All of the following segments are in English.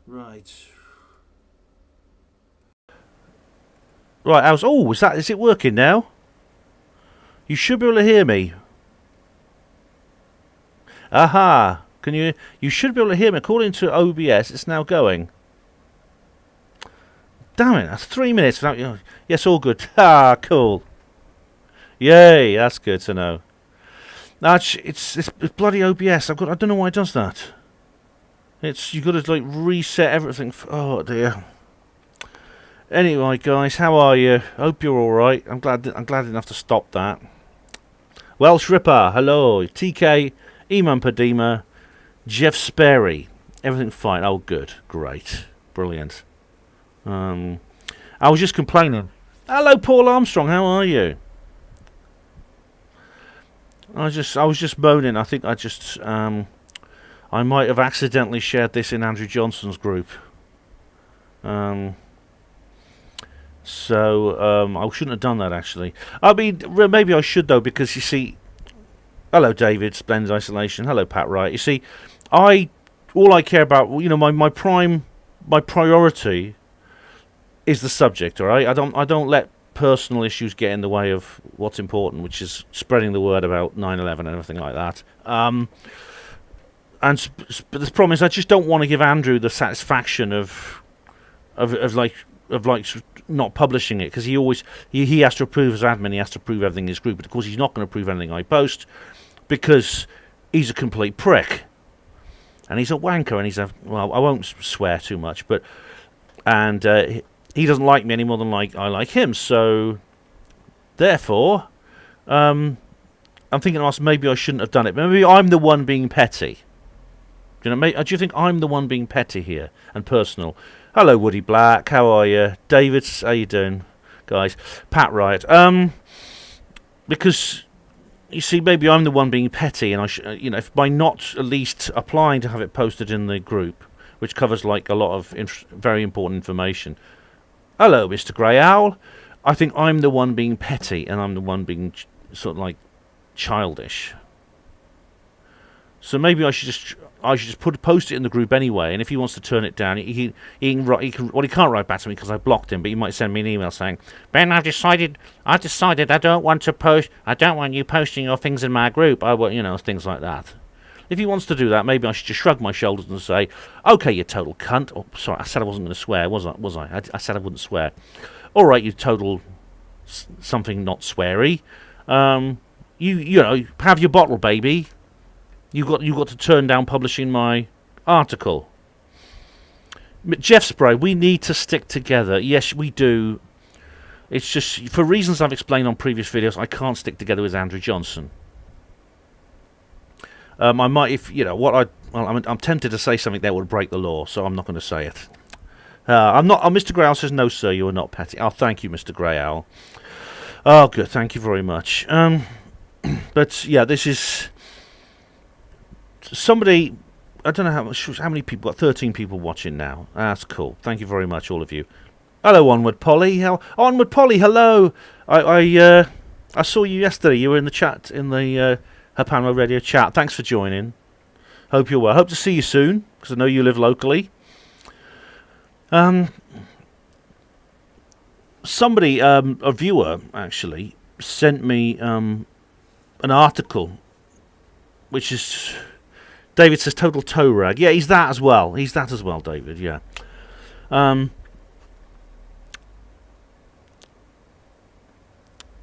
Right. Right, how's... Oh, is it working now? You should be able to hear me. Aha! Can you... You should be able to hear me. According to OBS, it's now going. Damn it, that's 3 minutes without you. Yes, all good. Ah, cool. Yay, that's good to know. It's bloody OBS. I don't know why it does that. You've got to like reset everything. Oh dear. Anyway, guys, how are you? Hope you're all right. I'm glad I didn't have to stop that. Welsh Ripper, hello. TK, Eman Padima, Jeff Sperry. Everything fine. Oh, good, great, brilliant. I was just complaining. Hello, Paul Armstrong. How are you? I was just moaning. I think I might have accidentally shared this in Andrew Johnson's group. So I shouldn't have done that, actually. I mean, maybe I should, though, because you see... Hello, David, Splendid Isolation. Hello, Pat Wright. You see, all I care about, you know, my priority is the subject, all right? I don't let personal issues get in the way of what's important, which is spreading the word about 9/11 and everything like that. But the problem is, I just don't want to give Andrew the satisfaction of not publishing it, because he has to approve as admin. He has to approve everything in his group, but of course he's not going to approve anything I post because he's a complete prick and he's a wanker and I won't swear too much, but he doesn't like me any more than I like him. So therefore, I'm thinking maybe I shouldn't have done it. Maybe I'm the one being petty. Do you think I'm the one being petty here and personal? Hello, Woody Black. How are you, David? How you doing, guys? Pat Wright. Because you see, maybe I'm the one being petty, and if by not at least applying to have it posted in the group, which covers like a lot of very important information. Hello, Mr. Grey Owl. I think I'm the one being petty, and I'm the one being sort of like childish. So maybe I should just post it in the group anyway, and if he wants to turn it down, he can write. He can't write back to me because I blocked him, but he might send me an email saying, "Ben, I've decided I don't want to post. I don't want you posting your things in my group. I want, things like that." If he wants to do that, maybe I should just shrug my shoulders and say, "Okay, you total cunt." Oh, sorry, I said I wasn't going to swear, was I? I said I wouldn't swear. All right, you total something not sweary. You have your bottle, baby. You got to turn down publishing my article. Jeff Spray, we need to stick together. Yes, we do. It's just for reasons I've explained on previous videos. I can't stick together with Andrew Johnson. I might, I'm tempted to say something that would break the law, so I'm not going to say it. I'm not. Mr. Grey Owl says, "No, sir, you are not petty." Oh, thank you, Mr. Grey Owl. Oh, good. Thank you very much. But yeah, this is. Somebody, I don't know how many people, got 13 people watching now. That's cool. Thank you very much, all of you. Hello, Onward Polly. Onward Polly, hello. I saw you yesterday. You were in the chat, in the Hapanmo Radio chat. Thanks for joining. Hope you're well. Hope to see you soon, because I know you live locally. Somebody, a viewer, actually, sent me an article, which is... David says total toe rag. Yeah, he's that as well. David, yeah.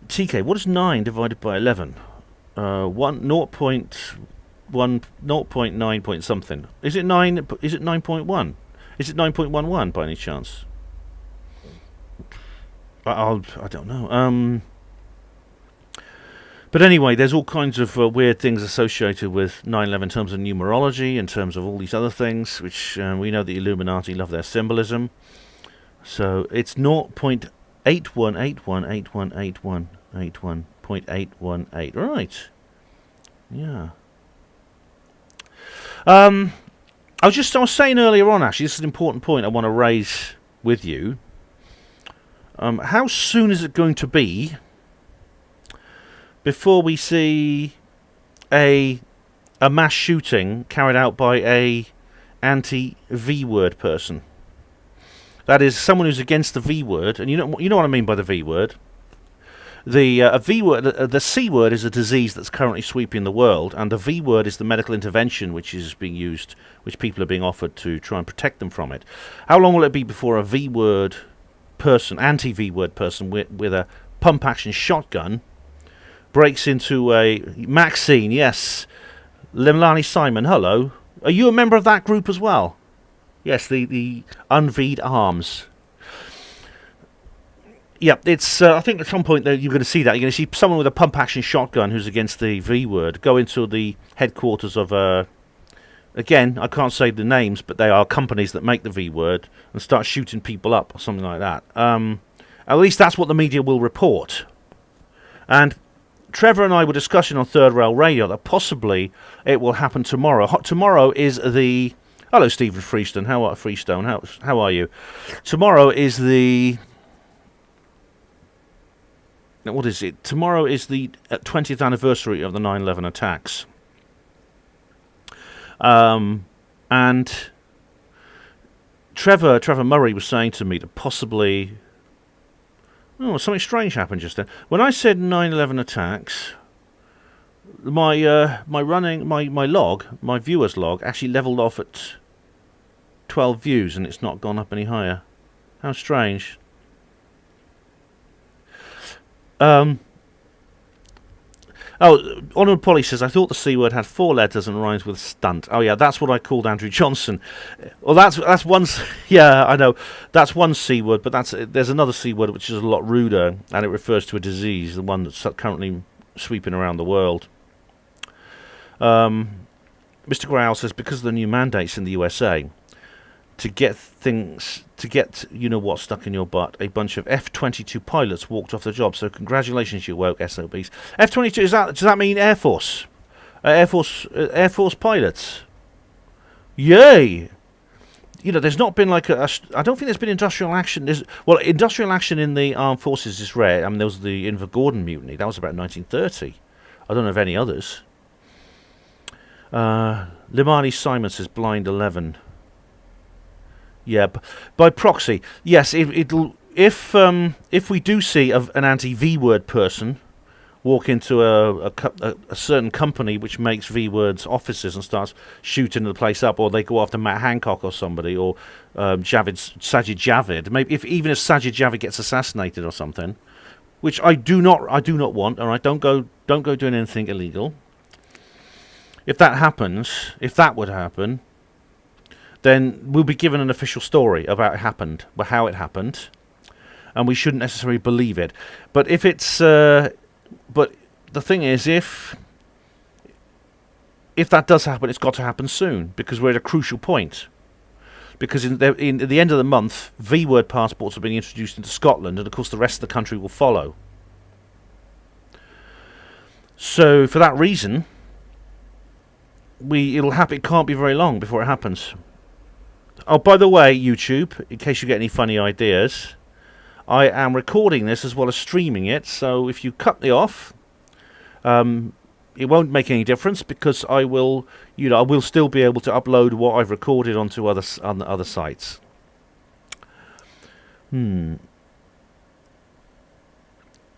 TK, what is 9 divided by 11? 0.9 point something. Is it 9? Is it 9.1? Is it 9.11 by any chance? I don't know. But anyway, there's all kinds of weird things associated with 9/11 in terms of numerology, in terms of all these other things, which we know the Illuminati love their symbolism. So it's 0.8181818181.818. Right. Yeah. I was saying earlier on, actually, this is an important point I want to raise with you. How soon is it going to be before we see a mass shooting carried out by a anti-V word person. That is someone who's against the V word, and you know what I mean by the V word. The V word, the C word, is a disease that's currently sweeping the world, and the V word is the medical intervention which is being used, which people are being offered to try and protect them from it. How long will it be before a V word person, anti-V word person with a pump-action shotgun breaks into a Maxine? Yes, Limlani Simon. Hello. Are you a member of that group as well? Yes, the Unv'd Arms. Yeah, it's. I think at some point you're going to see that. You're going to see someone with a pump-action shotgun who's against the V word go into the headquarters of again, I can't say the names, but they are companies that make the V word, and start shooting people up or something like that. At least that's what the media will report. And Trevor and I were discussing on Third Rail Radio that possibly it will happen tomorrow. Tomorrow is the... Hello, Stephen Freestone. How are you? Tomorrow is the... What is it? Tomorrow is the 20th anniversary of the 9/11 attacks. And Trevor Murray was saying to me that possibly... Oh, something strange happened just then. When I said 9/11 attacks, my log, my viewers log, actually leveled off at 12 views, and it's not gone up any higher. How strange. Honourable Polly says, I thought the C word had 4 letters and rhymes with stunt. Oh yeah, that's what I called Andrew Johnson. Well, that's one. Yeah, I know. That's one C word, but there's another C word which is a lot ruder, and it refers to a disease, the one that's currently sweeping around the world. Mr. Growl says, because of the new mandates in the USA, to get you-know-what stuck in your butt, a bunch of F-22 pilots walked off the job. So congratulations, you woke SOBs. F-22, does that mean Air Force? Air Force pilots? Yay! You know, there's not been like I don't think there's been industrial action. Industrial action in the armed forces is rare. I mean, there was the Inver Gordon mutiny. That was about 1930. I don't know of any others. Limani Simon says, blind 11. Yeah, by proxy. Yes, if we do see an anti-V word person walk into a certain company which makes V words offices and starts shooting the place up, or they go after Matt Hancock or somebody, or Sajid Javid. Maybe even if Sajid Javid gets assassinated or something, which I do not want. All right, don't go doing anything illegal. If that would happen, then we'll be given an official story about how it happened, and we shouldn't necessarily believe it. But if it's, but the thing is, if that does happen, it's got to happen soon, because we're at a crucial point. Because at the end of the month, V-word passports are being introduced into Scotland, and of course the rest of the country will follow. So for that reason, it'll happen. It can't be very long before it happens. Oh, by the way, YouTube, in case you get any funny ideas, I am recording this as well as streaming it, so if you cut me off, it won't make any difference, because I will still be able to upload what I've recorded onto other sites.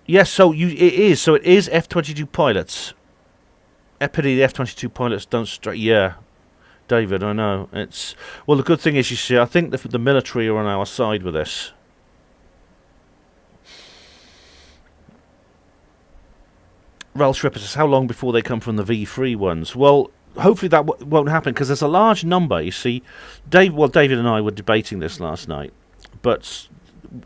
Yes, so it is F-22 pilots. Pity the F-22 pilots don't strike. Yeah. David, I know. Well, the good thing is, you see, I think the military are on our side with this. Ralph Shripper says, how long before they come from the V3 ones? Well, hopefully that won't happen, because there's a large number, you see. David and I were debating this last night, but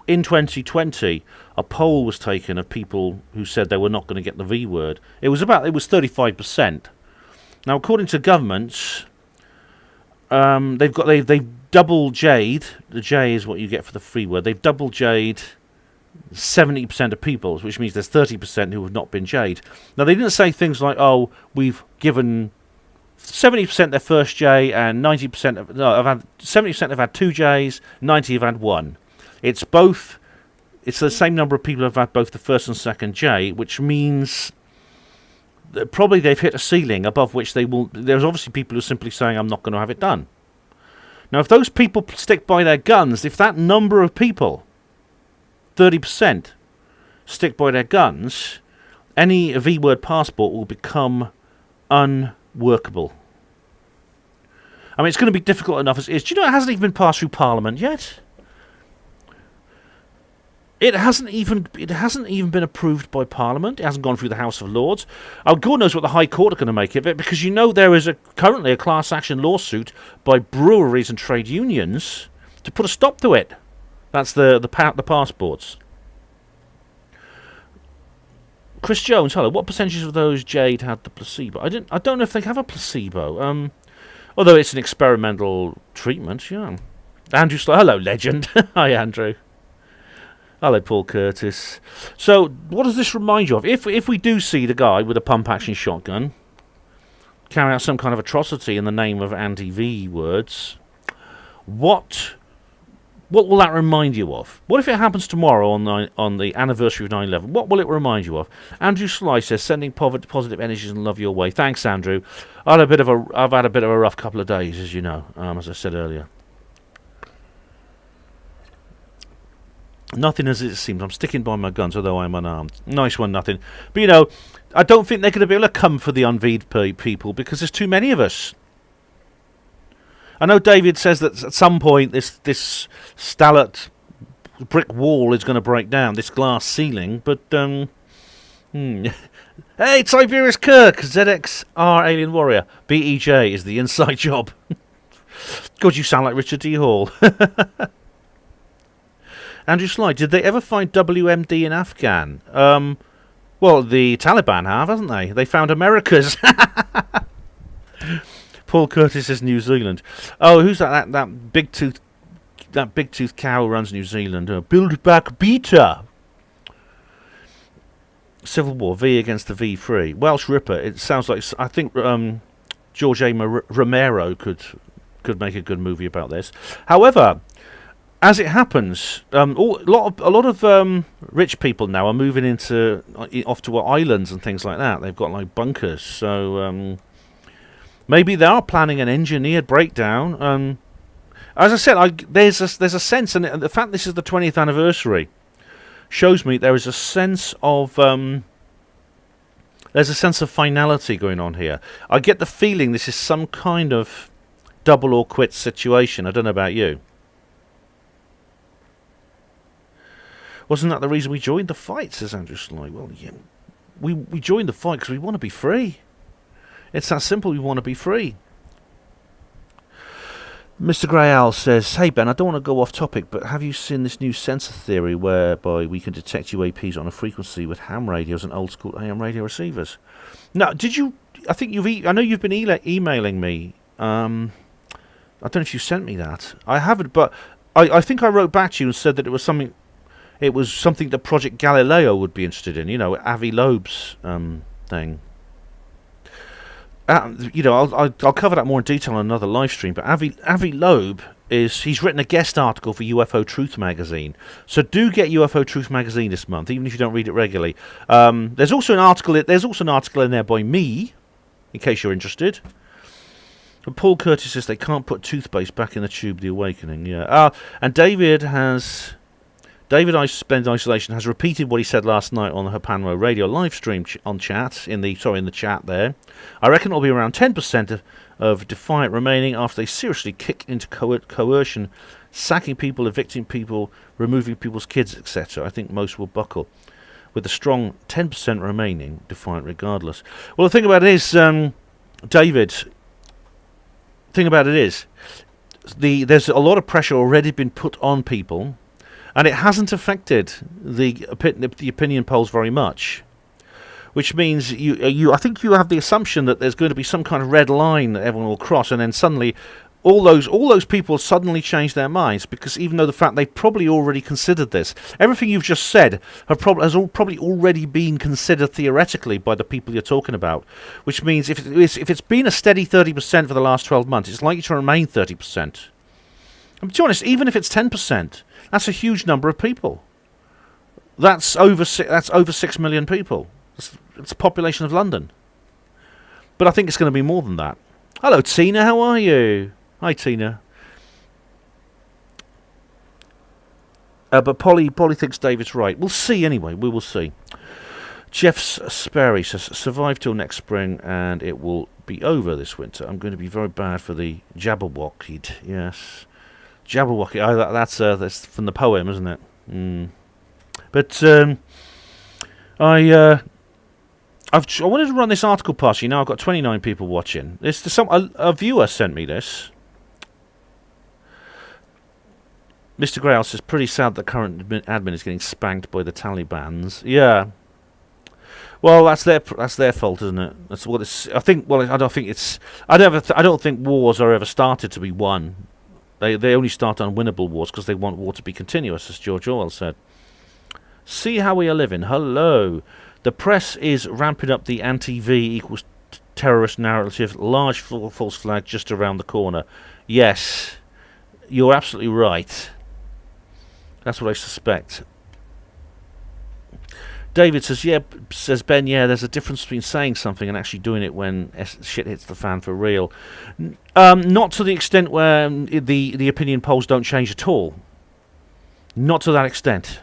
in 2020, a poll was taken of people who said they were not going to get the V word. It was 35%. Now, according to governments, they've double J'd. The J is what you get for the free word. They've double J'd 70% of people, which means there's 30% who have not been J'd. Now, they didn't say things like, "Oh, we've given 70% their first J, and 90% have had 70% have had 2 J's, 90 have had 1." It's both. It's the same number of people who have had both the first and second J, which means that probably they've hit a ceiling above which they will. There's obviously people who are simply saying, "I'm not going to have it done." Now, if those people stick by their guns, if that number of people, 30%, stick by their guns, any V-word passport will become unworkable. I mean, it's going to be difficult enough as it is. Do you know it hasn't even been passed through Parliament yet? It hasn't even been approved by Parliament. It hasn't gone through the House of Lords. Oh, God knows what the High Court are going to make of it, because you know there is currently a class action lawsuit by breweries and trade unions to put a stop to it. That's the passports. Chris Jones, hello. What percentage of those Jade had the placebo? I don't know if they have a placebo. Although it's an experimental treatment, yeah. Andrew Slow, hello, legend. Hi, Andrew. Hello, Paul Curtis. So, what does this remind you of? If we do see the guy with a pump-action shotgun carry out some kind of atrocity in the name of anti-V words, what will that remind you of? What if it happens tomorrow on the anniversary of 9/11? What will it remind you of? Andrew Sly says, sending positive energies and love your way. Thanks, Andrew. I've had a bit of a rough couple of days, as you know, as I said earlier. Nothing as it seems. I'm sticking by my guns, although I'm unarmed. Nice one, nothing. But, you know, I don't think they're going to be able to come for the unveed people because there's too many of us. I know David says that at some point this stallet brick wall is going to break down, this glass ceiling, but, Hey, Tiberius Kirk, ZXR Alien Warrior. BEJ is the inside job. God, you sound like Richard D. Hall. Andrew Sly, did they ever find WMD in Afghan? Well, the Taliban have, haven't they? They found America's. Paul Curtis is New Zealand. Oh, who's that? That big tooth cow who runs New Zealand. Build back Beta. Civil War, V against the V3. Welsh Ripper. It sounds like, I think George A. Romero could make a good movie about this. However, as it happens, a lot of rich people now are moving off to islands and things like that. They've got like bunkers, so maybe they are planning an engineered breakdown. As I said, there's a sense, and the fact this is the 20th anniversary shows me there is a sense of finality going on here. I get the feeling this is some kind of double or quit situation. I don't know about you. Wasn't that the reason we joined the fight, says Andrew Sly? Well, yeah, we joined the fight because we want to be free. It's that simple, we want to be free. Mr. Grey Owl says, hey Ben, I don't want to go off topic, but have you seen this new sensor theory whereby we can detect UAPs on a frequency with ham radios and old school AM radio receivers? Now, did you, I know you've been emailing me. I don't know if you sent me that. I haven't, but I think I wrote back to you and said that it was something that Project Galileo would be interested in, you know, Avi Loeb's thing. You know, I'll cover that more in detail on another live stream, but Avi Loeb he's written a guest article for UFO Truth magazine. So do get UFO Truth magazine this month, even if you don't read it regularly. There's also an article in there by me, in case you're interested. And Paul Curtis says they can't put toothpaste back in the tube, The Awakening. Yeah. And David I Spend Isolation has repeated what he said last night on the Hapanro radio live stream in the chat there. I reckon it'll be around 10% of Defiant remaining after they seriously kick into coercion, sacking people, evicting people, removing people's kids, etc. I think most will buckle, with a strong 10% remaining Defiant regardless. Well, the thing about it is, David, there's a lot of pressure already been put on people, and it hasn't affected the opinion polls very much, which means I think you have the assumption that there's going to be some kind of red line that everyone will cross, and then suddenly all those people suddenly change their minds, because even though the fact they've probably already considered this, everything you've just said has probably already been considered theoretically by the people you're talking about, which means if it's been a steady 30% for the last 12 months, it's likely to remain 30%. And to be honest, even if it's 10%, that's a huge number of people. That's over 6 million people. It's the population of London. But I think it's going to be more than that. Hello, Tina. How are you? Hi, Tina. But Polly thinks David's right. We'll see anyway. We will see. Jeff Sperry says, survive till next spring and it will be over this winter. I'm going to be very bad for the Jabberwockied. Yes. Jabberwocky. Oh, that's from the poem, isn't it? But I wanted to run this article past you. Now I've got 29 people watching. A viewer sent me this. Mr. Grail says, pretty sad that current admin is getting spanked by the Talibans. Yeah. Well, that's their fault, isn't it? That's what it's. I think. Well, I don't think it's. I don't think wars are ever started to be won. They only start unwinnable wars because they want war to be continuous, as George Orwell said. See how we are living. Hello. The press is ramping up the anti-V equals terrorist narrative. Large false flag just around the corner. Yes, you're absolutely right. That's what I suspect. David says, Ben, there's a difference between saying something and actually doing it when shit hits the fan for real. Not to the extent where the opinion polls don't change at all. Not to that extent.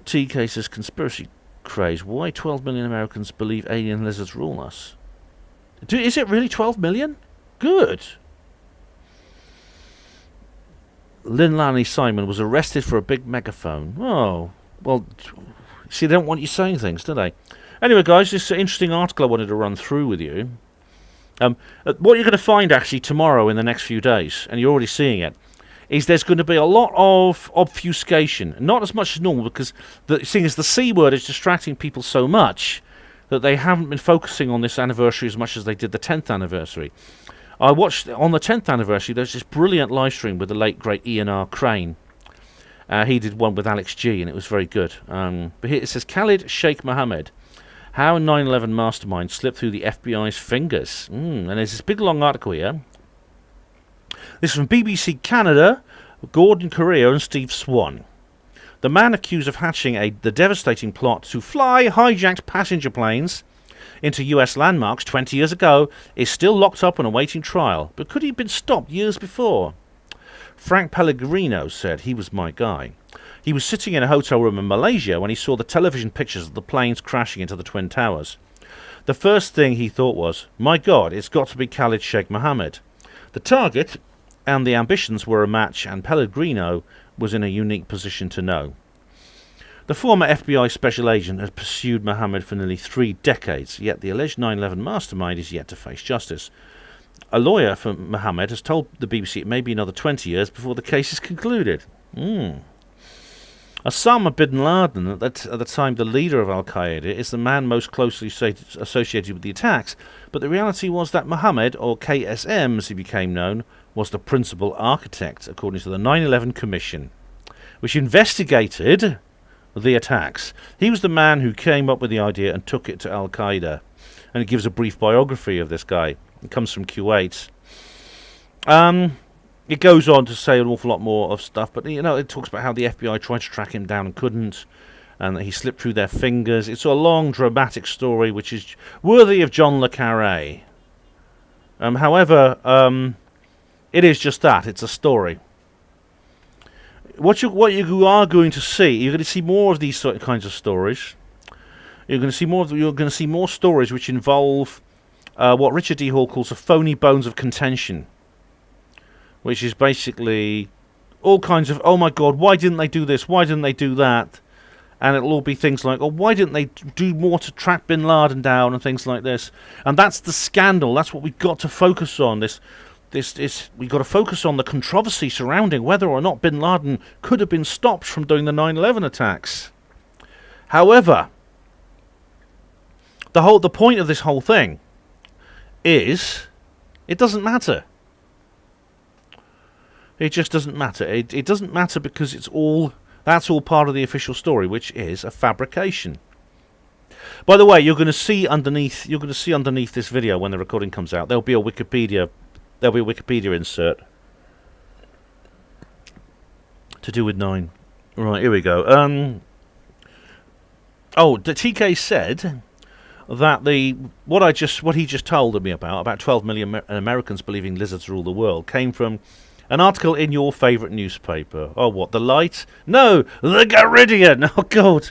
TK says, conspiracy craze. Why 12 million Americans believe alien lizards rule us? Is it really 12 million? Good. Lynn Lanny Simon was arrested for a big megaphone. Oh, well... See, they don't want you saying things, do they? Anyway, guys, this is an interesting article I wanted to run through with you. What you're going to find, actually, tomorrow in the next few days, and you're already seeing it, is there's going to be a lot of obfuscation. Not as much as normal, because seeing as the C word is distracting people so much that they haven't been focusing on this anniversary as much as they did the 10th anniversary. I watched, on the 10th anniversary, there's this brilliant live stream with the late, great Ian R. Crane. He did one with Alex G, and it was very good. But here it says, Khalid Sheikh Mohammed, how a 9/11 mastermind slipped through the FBI's fingers. And there's this big long article here. This is from BBC Canada, Gordon Correa and Steve Swan. The man accused of hatching the devastating plot to fly hijacked passenger planes into US landmarks 20 years ago is still locked up and awaiting trial. But could he have been stopped years before? Frank Pellegrino said he was my guy. He was sitting in a hotel room in Malaysia when he saw the television pictures of the planes crashing into the Twin Towers. The first thing he thought was, my God, it's got to be Khalid Sheikh Mohammed. The target and the ambitions were a match, and Pellegrino was in a unique position to know. The former FBI special agent had pursued Mohammed for nearly 3 decades, yet the alleged 9/11 mastermind is yet to face justice. A lawyer for Mohammed has told the BBC it may be another 20 years before the case is concluded. Osama bin Laden, at the time the leader of Al-Qaeda, is the man most closely associated with the attacks, but the reality was that Mohammed, or KSM as he became known, was the principal architect, according to the 9/11 Commission, which investigated the attacks. He was the man who came up with the idea and took it to Al-Qaeda. And it gives a brief biography of this guy. It comes from Kuwait. It goes on to say an awful lot more of stuff, but it talks about how the FBI tried to track him down and couldn't, and that he slipped through their fingers. It's a long, dramatic story which is worthy of John le Carré. However, it is just that. It's a story. What you are going to see, you're going to see more of these sort of kinds of stories. You're going to see more stories which involve what Richard D. Hall calls a phony bones of contention, which is basically all kinds of, oh my God, why didn't they do this? Why didn't they do that? And it'll all be things like, oh, why didn't they do more to track bin Laden down and things like this? And that's the scandal. That's what we've got to focus on. We've got to focus on the controversy surrounding whether or not bin Laden could have been stopped from doing the 9/11 attacks. However, the point of this whole thing is it doesn't matter. It just doesn't matter. It doesn't matter because that's all part of the official story, which is a fabrication. By the way, you're going to see underneath this video when the recording comes out, there'll be a Wikipedia insert to do with 9. Right, here we go. The TK said that what he just told me about 12 million Americans believing lizards rule the world, came from An article in your favourite newspaper. Oh, what? The Light? No! The Guardian! Oh, God.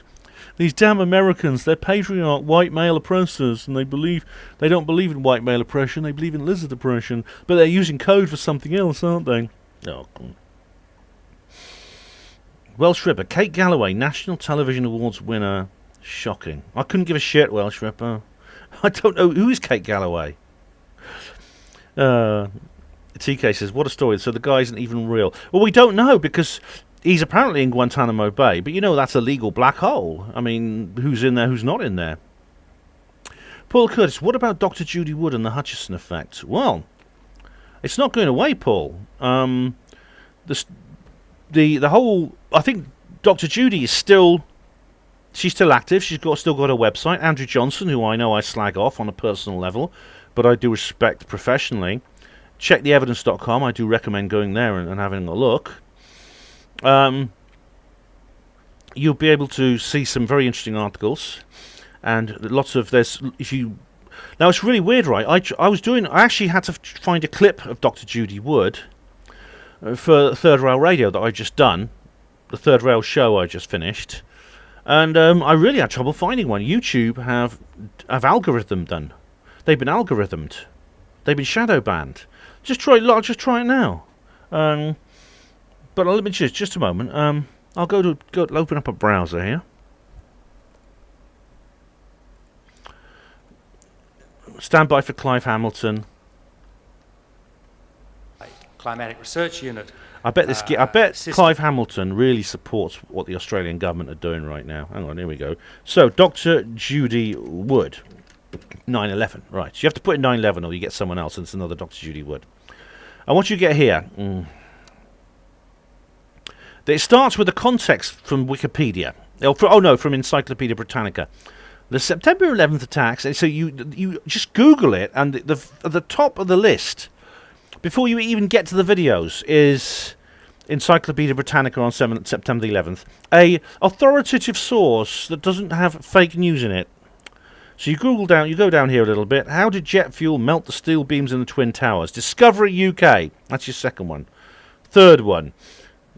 These damn Americans, they're patriarch white male oppressors, and they don't believe in white male oppression, they believe in lizard oppression, but they're using code for something else, aren't they? Oh, God. Welsh Ripper, Kate Galloway, National Television Awards winner. Shocking. I couldn't give a shit, Welsh Ripper. I don't know. Who is Kate Galloway? TK says, what a story. So the guy isn't even real. Well, we don't know, because he's apparently in Guantanamo Bay, but you know that's a legal black hole. I mean, who's in there, who's not in there? Paul Curtis, what about Dr. Judy Wood and the Hutchison effect? Well, it's not going away, Paul. The whole, I think Dr. Judy is still, she's still active. She's still got her website. Andrew Johnson, who I know I slag off on a personal level, but I do respect professionally. Checktheevidence.com. I do recommend going there and having a look. You'll be able to see some very interesting articles, and lots of this. Now it's really weird, right? I actually had to find a clip of Dr. Judy Wood for Third Rail Radio that I just done, the Third Rail show I just finished, and I really had trouble finding one. YouTube have algorithm done. They've been algorithmed. They've been shadow banned. Just try it now. But let me just a moment. I'll go open up a browser here. Stand by for Clive Hamilton. Climatic Research Unit. I bet Clive Hamilton really supports what the Australian government are doing right now. Hang on, here we go. So, Dr. Judy Wood, 9/11. Right, so you have to put in 9/11 or you get someone else, and it's another Dr. Judy Wood. And what you get here, it starts with the context from Wikipedia. From Encyclopedia Britannica. The September 11th attacks, and so you just Google it, and at the top of the list, before you even get to the videos, is Encyclopedia Britannica on September the 11th, a authoritative source that doesn't have fake news in it. So you go down here a little bit. How did jet fuel melt the steel beams in the Twin Towers? Discovery UK. That's your second one. Third one.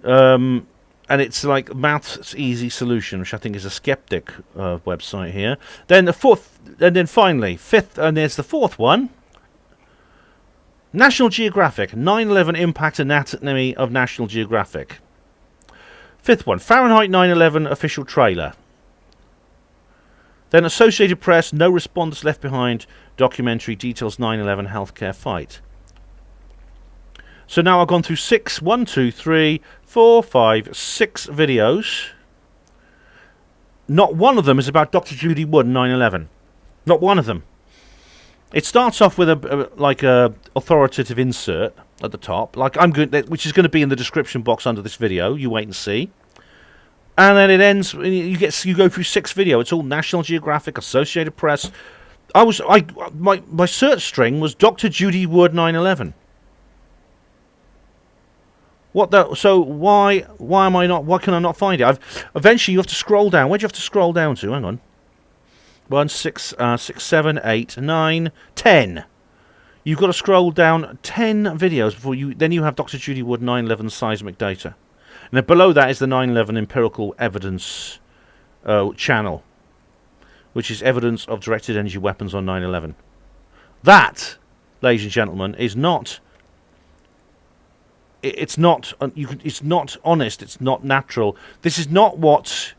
And it's like Math's Easy Solution, which I think is a skeptic website here. Then the fourth, and then finally, fifth, and there's the fourth one. National Geographic, 9/11 Impact Anatomy of National Geographic. Fifth one, Fahrenheit 9/11 Official Trailer. Then Associated Press, No Responders Left Behind, documentary details 9/11 healthcare fight. So now I've gone through 6 videos. Not one of them is about Dr. Judy Wood and 9/11. Not one of them. It starts off with a authoritative insert at the top, which is going to be in the description box under this video. You wait and see. And then it ends. You go through 6 videos. It's all National Geographic, Associated Press. My search string was Dr. Judy Wood 9/11. So why can I not find it? Eventually you have to scroll down. Where do you have to scroll down to? Hang on. 1, 6, 7, 8, 9, 10. You've got to scroll down 10 videos before then you have Dr. Judy Wood 9/11 seismic data. And then below that is the 9/11 empirical evidence channel, which is evidence of directed energy weapons on 9/11. That, ladies and gentlemen, is not. It's not honest. It's not natural. This is not what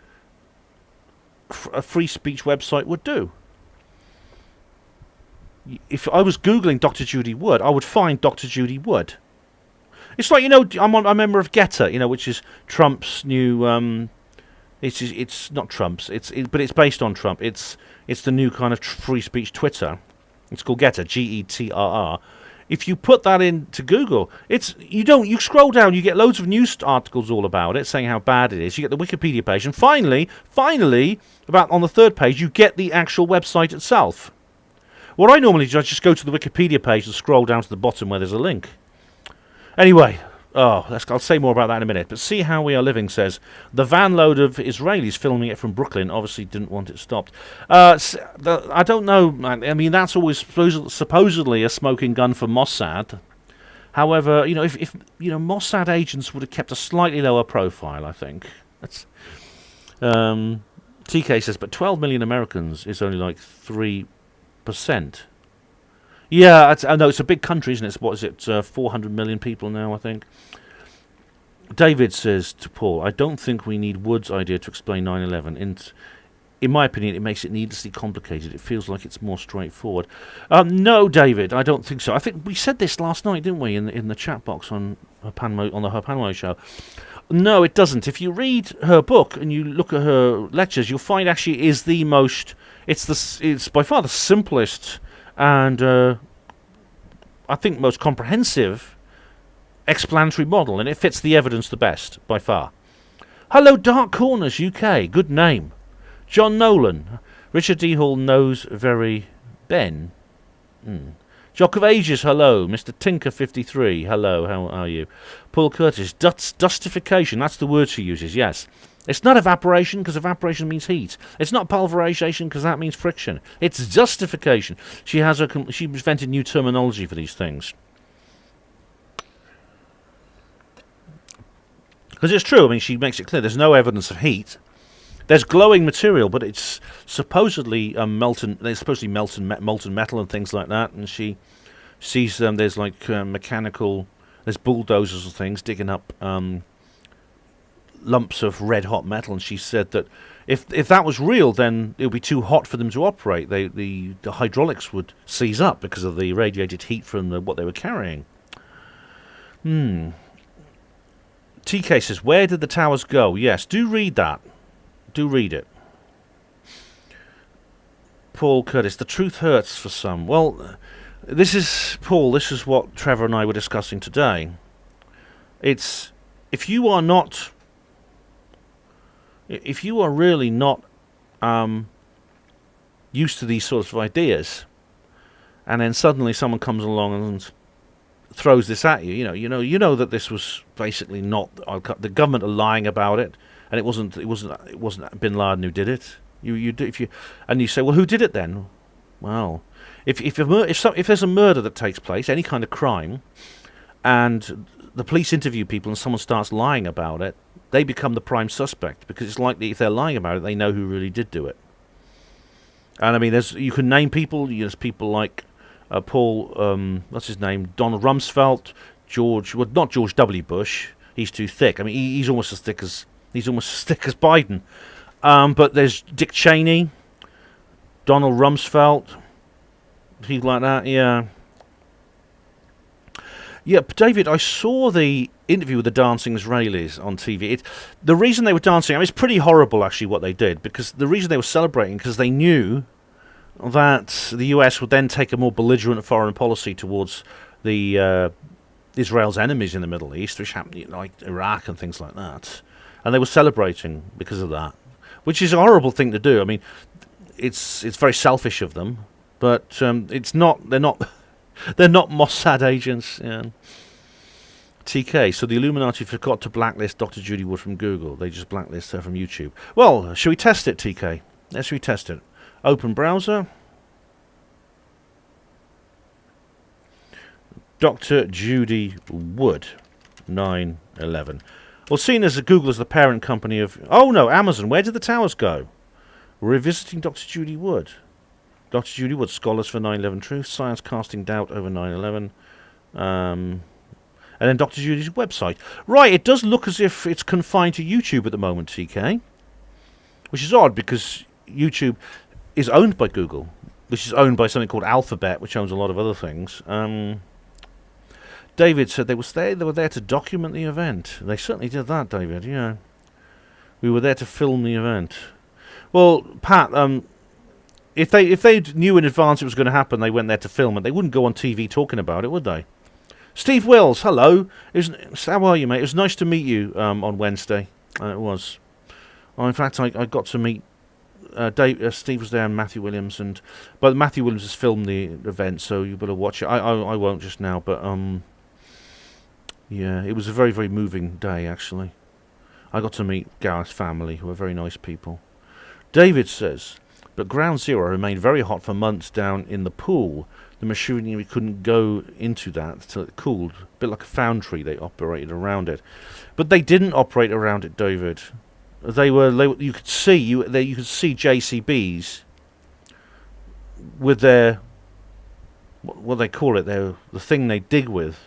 a free speech website would do. If I was Googling Dr. Judy Wood, I would find Dr. Judy Wood. It's like, I'm a member of Getter, which is Trump's new. It's not Trump's. But it's based on Trump. It's the new kind of free speech Twitter. It's called Getter, GETRR. If you put that into Google, you scroll down, you get loads of news articles all about it, saying how bad it is. You get the Wikipedia page, and finally, about on the third page, you get the actual website itself. What I normally do is just go to the Wikipedia page and scroll down to the bottom where there's a link. Anyway, I'll say more about that in a minute. But See How We Are Living says, the van load of Israelis filming it from Brooklyn obviously didn't want it stopped. I don't know. I mean, that's always supposedly a smoking gun for Mossad. However, if Mossad agents would have kept a slightly lower profile, I think. That's TK says, but 12 million Americans is only like 3%. Yeah, I know it's a big country, isn't it? What is it? 400 million people now, I think. David says to Paul, I don't think we need Wood's idea to explain 9/11. In my opinion, it makes it needlessly complicated. It feels like it's more straightforward. No, David, I don't think so. I think we said this last night, didn't we, in the chat box on the Herpanmo show. No, it doesn't. If you read her book and you look at her lectures, you'll find actually is the most. It's by far the simplest and I think most comprehensive explanatory model, and it fits the evidence the best by far. Hello, Dark Corners UK. Good name. John Nolan. Richard D. Hall knows very Ben. Jock of Ages, hello. Mr. Tinker 53, hello, how are you? Paul Curtis, dustification, that's the word she uses, yes. It's not evaporation, because evaporation means heat. It's not pulverization, because that means friction. It's justification. She invented new terminology for these things. Because it's true, I mean, she makes it clear there's no evidence of heat. There's glowing material, but it's supposedly molten metal and things like that. And she sees there's like mechanical, there's bulldozers and things digging up lumps of red hot metal. And she said that if that was real, then it would be too hot for them to operate. The hydraulics would seize up because of the radiated heat from what they were carrying. TK says, where did the towers go? Yes, do read that. Do read it. Paul Curtis, the truth hurts for some. Well, this is what Trevor and I were discussing today. It's if you are really not used to these sorts of ideas, and then suddenly someone comes along and throws this at you, you know that this was basically not the government are lying about it. And it wasn't Bin Laden who did it. You say, well, who did it then? Well, if there's a murder that takes place, any kind of crime, and the police interview people and someone starts lying about it, they become the prime suspect because it's likely if they're lying about it, they know who really did do it. And I mean, you can name people. There's people like Paul, what's his name, Donald Rumsfeld, not George W. Bush. He's too thick. I mean, he's almost as thick as Biden. But there's Dick Cheney, Donald Rumsfeld, people like that, yeah. Yeah, but David, I saw the interview with the dancing Israelis on TV. The reason they were dancing, I mean, it's pretty horrible, actually, what they did, because the reason they were celebrating, because they knew that the US would then take a more belligerent foreign policy towards the Israel's enemies in the Middle East, which happened like Iraq and things like that. And they were celebrating because of that, which is a horrible thing to do. I mean, it's very selfish of them, but it's not. They're not Mossad agents. Yeah. TK. So the Illuminati forgot to blacklist Dr. Judy Wood from Google. They just blacklisted her from YouTube. Well, should we test it, TK? Let's retest it. Open browser. Dr. Judy Wood, 9/11. Well, seen as Google as the parent company of... Oh, no, Amazon. Where did the towers go? Revisiting Dr. Judy Wood. Dr. Judy Wood, Scholars for 9/11 Truth, Science Casting Doubt Over 9/11. And then Dr. Judy's website. Right, it does look as if it's confined to YouTube at the moment, TK. Which is odd, because YouTube is owned by Google, which is owned by something called Alphabet, which owns a lot of other things. David said they were there to document the event. They certainly did that, David, yeah. We were there to film the event. Well, Pat, if they knew in advance it was going to happen, they went there to film it. They wouldn't go on TV talking about it, would they? Steve Wills, hello. How are you, mate? It was nice to meet you on Wednesday. It was. Well, in fact, I got to meet Steve was there and Matthew Williams, but Matthew Williams has filmed the event, so you better watch it. I won't just now, but yeah, it was a very, very moving day, actually. I got to meet Gareth's family, who are very nice people. David says, but Ground Zero remained very hot for months down in the pool. the machinery couldn't go into that until it cooled. A bit like a foundry, they operated around it. But they didn't operate around it, David. You could see JCBs with their, what they call it, the thing they dig with,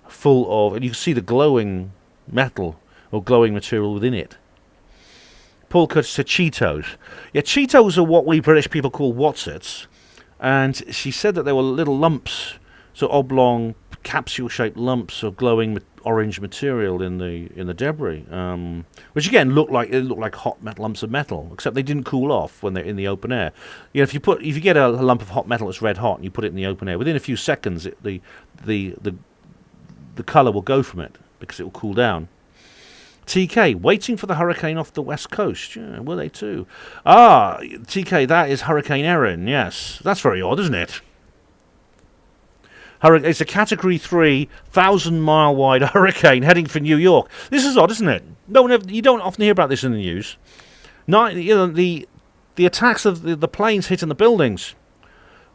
full of, and you can see the glowing metal or glowing material within it. Paul Curtis said Cheetos. Yeah, Cheetos are what we British people call Wotsits, and she said that there were little lumps, so oblong, capsule-shaped lumps of glowing orange material in the debris, which again looked like hot lumps of metal, except they didn't cool off when they're in the open air. You know, if you get a lump of hot metal that's red hot and you put it in the open air, within a few seconds the colour will go from it because it will cool down. TK, waiting for the hurricane off the west coast. Yeah, were they too? Ah, TK, that is Hurricane Erin, yes. That's very odd, isn't it? It's a Category 3, 1,000-mile wide hurricane heading for New York. This is odd, isn't it? You don't often hear about this in the news. The attacks of the planes hitting the buildings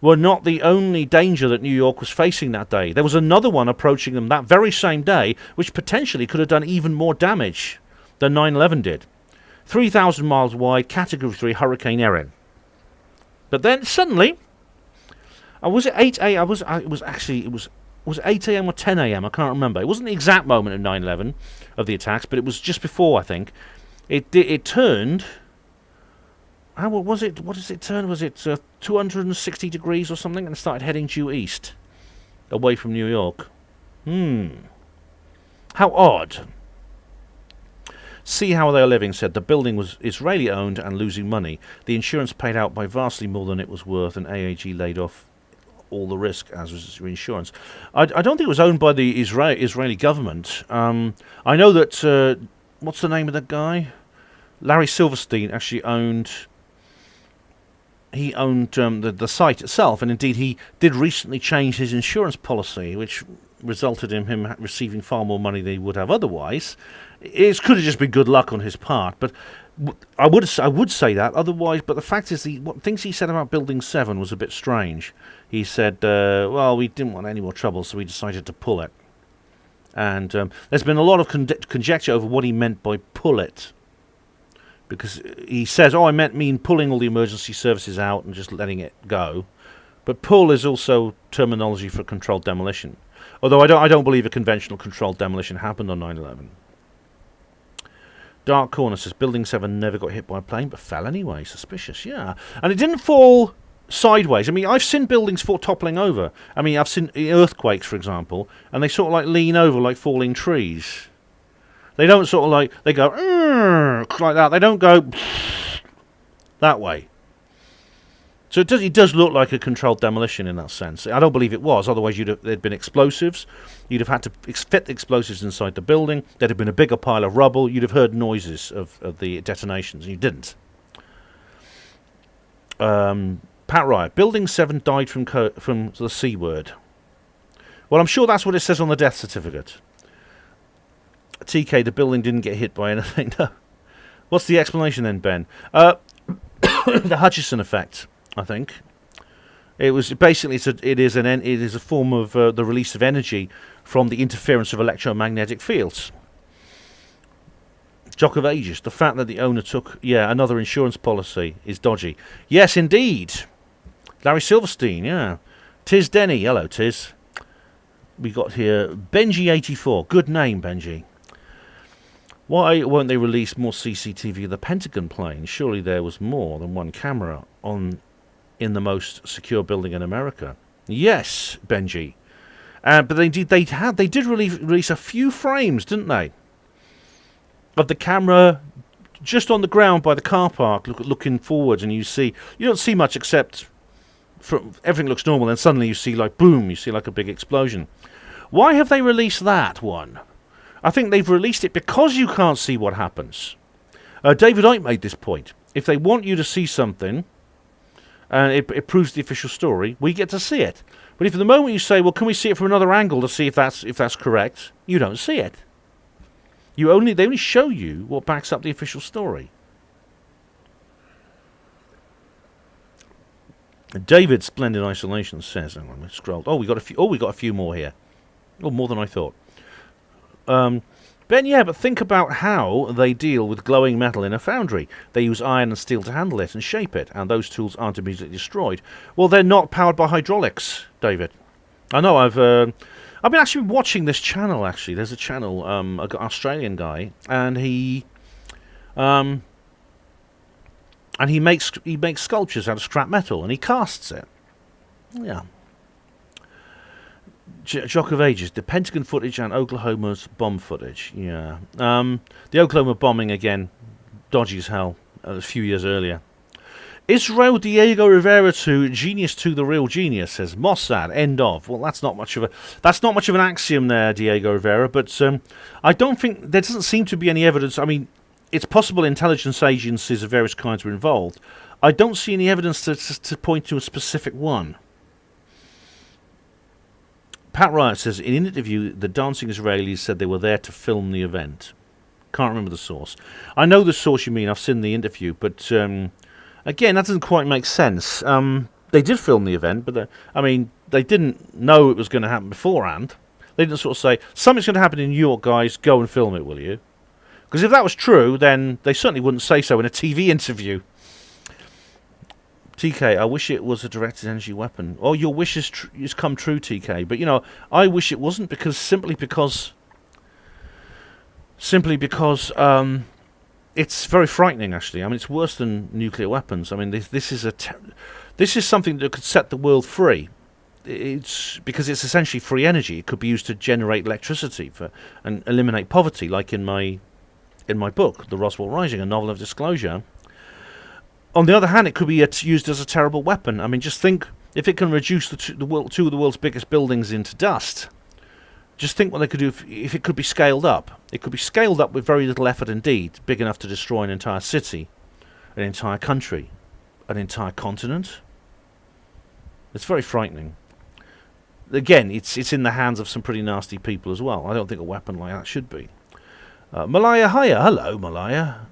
were not the only danger that New York was facing that day. There was another one approaching them that very same day, which potentially could have done even more damage than 9/11 did. 3,000 miles wide, Category 3 Hurricane Erin. But then suddenly, was it 8 a.m.? Was it 8 a.m. or 10 a.m.? I can't remember. It wasn't the exact moment of 9/11 of the attacks, but it was just before, I think. It turned. What was it? What does it turn? Was it 260 degrees or something, and started heading due east, away from New York? How odd. See How They Are Living said the building was Israeli-owned and losing money. The insurance paid out by vastly more than it was worth, and AAG laid off all the risk, as was insurance. I don't think it was owned by the Israeli government. I know that, what's the name of that guy? Larry Silverstein actually owned the site itself, and indeed he did recently change his insurance policy, which resulted in him receiving far more money than he would have otherwise. It could have just been good luck on his part, but I would say that otherwise. But the fact is, what things he said about Building 7 was a bit strange. He said, well, we didn't want any more trouble, so we decided to pull it. And there's been a lot of conjecture over what he meant by pull it. Because he says, I mean pulling all the emergency services out and just letting it go. But pull is also terminology for controlled demolition. Although I don't believe a conventional controlled demolition happened on 9/11. Dark Corner says, Building 7 never got hit by a plane, but fell anyway. Suspicious, yeah. And it didn't fall sideways. I mean, I've seen buildings toppling over. I mean, I've seen earthquakes, for example, and they sort of like lean over like falling trees. They don't sort of like, they go, like that. They don't go that way. So it does look like a controlled demolition in that sense. I don't believe it was, otherwise there'd been explosives. You'd have had to fit explosives inside the building. There'd have been a bigger pile of rubble. You'd have heard noises of the detonations, and you didn't. Pat Riot, Building 7 died from the C word. Well, I'm sure that's what it says on the death certificate. TK, the building didn't get hit by anything. No. What's the explanation then, Ben? The Hutchison effect, I think. It was basically it is a form of the release of energy from the interference of electromagnetic fields. Jock of Ages, the fact that the owner took another insurance policy is dodgy. Yes, indeed. Larry Silverstein, yeah. Tiz Denny, hello Tiz. We got here Benji84. Good name, Benji. Why won't they release more CCTV of the Pentagon plane? Surely there was more than one camera in the most secure building in America. Yes, Benji. But they did release a few frames, didn't they? Of the camera just on the ground by the car park, looking forwards, and you don't see much except everything looks normal, and suddenly you see like boom, you see like a big explosion. Why have they released that one? I think they've released it because you can't see what happens. David Icke made this point. If they want you to see something, and it proves the official story, we get to see it. But if at the moment you say, well, can we see it from another angle to see if that's correct, you don't see it. They only show you what backs up the official story. David, Splendid Isolation says, hang on, we scrolled. Oh, we got a few more here. Oh, more than I thought. Ben, yeah, but think about how they deal with glowing metal in a foundry. They use iron and steel to handle it and shape it, and those tools aren't immediately destroyed. Well, they're not powered by hydraulics, David. I know, I've been actually watching this channel, actually. There's a channel, an Australian guy, and he makes sculptures out of scrap metal, and he casts it. Yeah. Jock of Ages, the Pentagon footage and Oklahoma's bomb footage. Yeah. The Oklahoma bombing, again, dodgy as hell, a few years earlier. Israel Diego Rivera to genius to the real genius, says Mossad, end of. Well, that's not much of an axiom there, Diego Rivera, but I don't think, there doesn't seem to be any evidence. I mean, it's possible intelligence agencies of various kinds were involved. I don't see any evidence to point to a specific one. Pat Riot says, in an interview, the dancing Israelis said they were there to film the event. Can't remember the source. I know the source you mean, I've seen the interview, but again, that doesn't quite make sense. They did film the event, but they didn't know it was going to happen beforehand. They didn't sort of say, something's going to happen in New York, guys, go and film it, will you? Because if that was true, then they certainly wouldn't say so in a TV interview. TK, I wish it was a directed energy weapon. Oh, your wish has come true, TK. But, I wish it wasn't, simply because it's very frightening, actually. I mean, it's worse than nuclear weapons. I mean, this is something that could set the world free. It's because it's essentially free energy. It could be used to generate electricity and eliminate poverty, like in my book, The Roswell Rising, a novel of disclosure. On the other hand, it could be used as a terrible weapon. I mean, just think, if it can reduce two of the world's biggest buildings into dust, just think what they could do if it could be scaled up. It could be scaled up with very little effort indeed, big enough to destroy an entire city, an entire country, an entire continent. It's very frightening. Again, it's in the hands of some pretty nasty people as well. I don't think a weapon like that should be. Malaya, hiya. Hello, Malaya.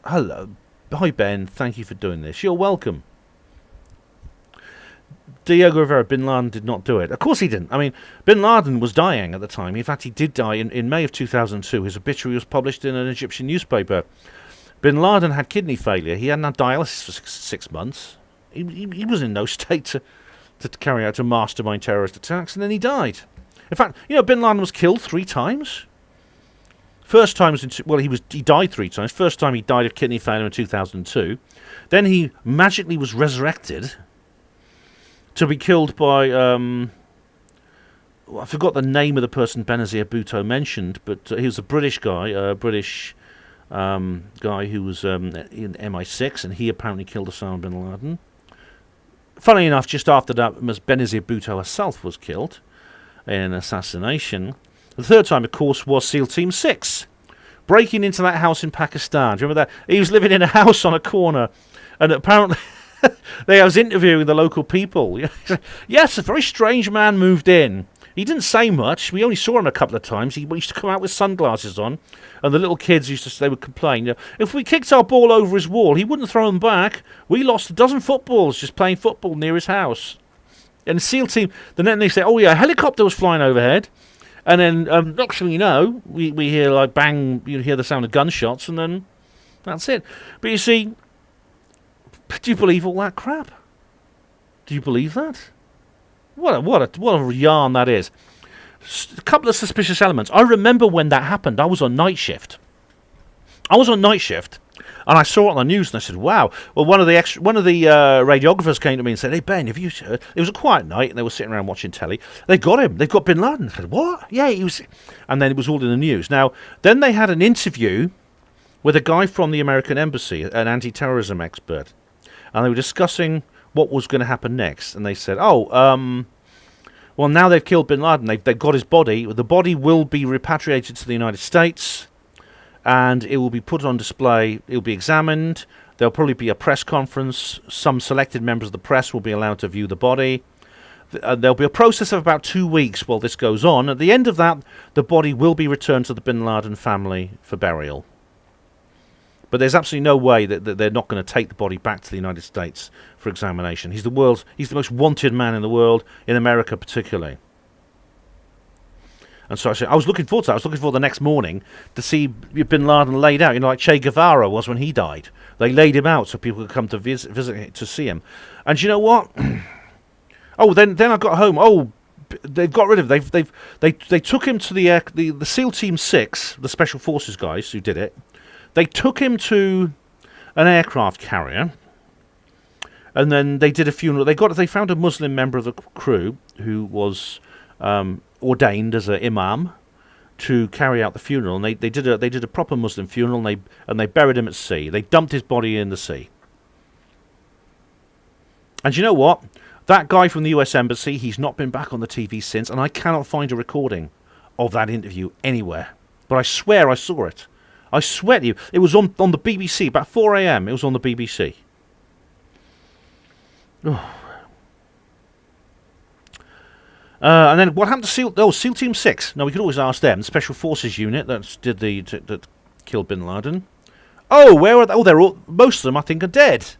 Hello. Hi, Ben. Thank you for doing this. You're welcome. Diego Rivera, Bin Laden did not do it. Of course he didn't. I mean, Bin Laden was dying at the time. In fact, he did die in May of 2002. His obituary was published in an Egyptian newspaper. Bin Laden had kidney failure. He hadn't had dialysis for 6 months. He was in no state to carry out, to mastermind terrorist attacks, and then he died. In fact, Bin Laden was killed 3 times. First time was he died 3 times. First time he died of kidney failure in 2002. Then he magically was resurrected to be killed by I forgot the name of the person Benazir Bhutto mentioned, but he was a British guy, guy who was in MI6, and he apparently killed Osama bin Laden. Funnily enough, just after that, Benazir Bhutto herself was killed in an assassination. The third time, of course, was SEAL Team 6, breaking into that house in Pakistan. Do you remember that? He was living in a house on a corner, and apparently I was interviewing the local people. Yes, a very strange man moved in. He didn't say much. We only saw him a couple of times. He used to come out with sunglasses on, and the little kids they would complain. If we kicked our ball over his wall, he wouldn't throw them back. We lost a dozen footballs just playing football near his house. And the SEAL team, then they say, oh yeah, a helicopter was flying overhead. And then, next thing you know, we hear like bang, you hear the sound of gunshots, and then that's it. But you see, do you believe all that crap? Do you believe that? What a yarn that is. A couple of suspicious elements. I remember when that happened. I was on night shift. And I saw it on the news, and I said, "Wow!" Well, one of the radiographers came to me and said, "Hey Ben, have you heard?" It was a quiet night, and they were sitting around watching telly. They got him. They got Bin Laden. I said, "What?" Yeah, he was. And then it was all in the news. Now, then they had an interview with a guy from the American Embassy, an anti-terrorism expert, and they were discussing what was going to happen next. And they said, well, now they've killed Bin Laden. They've got his body. The body will be repatriated to the United States, and it will be put on display. It will be examined. There'll probably be a press conference. Some selected members of the press will be allowed to view the body. There'll be a process of about 2 weeks while this goes on. At the end of that, the body will be returned to the Bin Laden family for burial. But there's absolutely no way that they're not going to take the body back to the United States for examination. He's the most wanted man in the world, in America particularly. And so I was looking forward to that. I was looking forward the next morning to see Bin Laden laid out, like Che Guevara was when he died. They laid him out so people could come to visit to see him. And you know what? Then I got home. They've got rid of. They took him to the SEAL Team 6, the Special Forces guys who did it. They took him to an aircraft carrier, and then they did a funeral. They found a Muslim member of the crew who was ordained as an imam to carry out the funeral, and they did a proper Muslim funeral, and they buried him at sea. They dumped his body in the sea. And you know what? That guy from the US Embassy, he's not been back on the TV since, and I cannot find a recording of that interview anywhere. But I swear I saw it. I swear to you, it was on the BBC, about 4 a.m. It was on the BBC. And then what happened to SEAL Team 6? Now, we could always ask them. The Special Forces unit that killed Bin Laden. Where are they? Most of them, I think, are dead.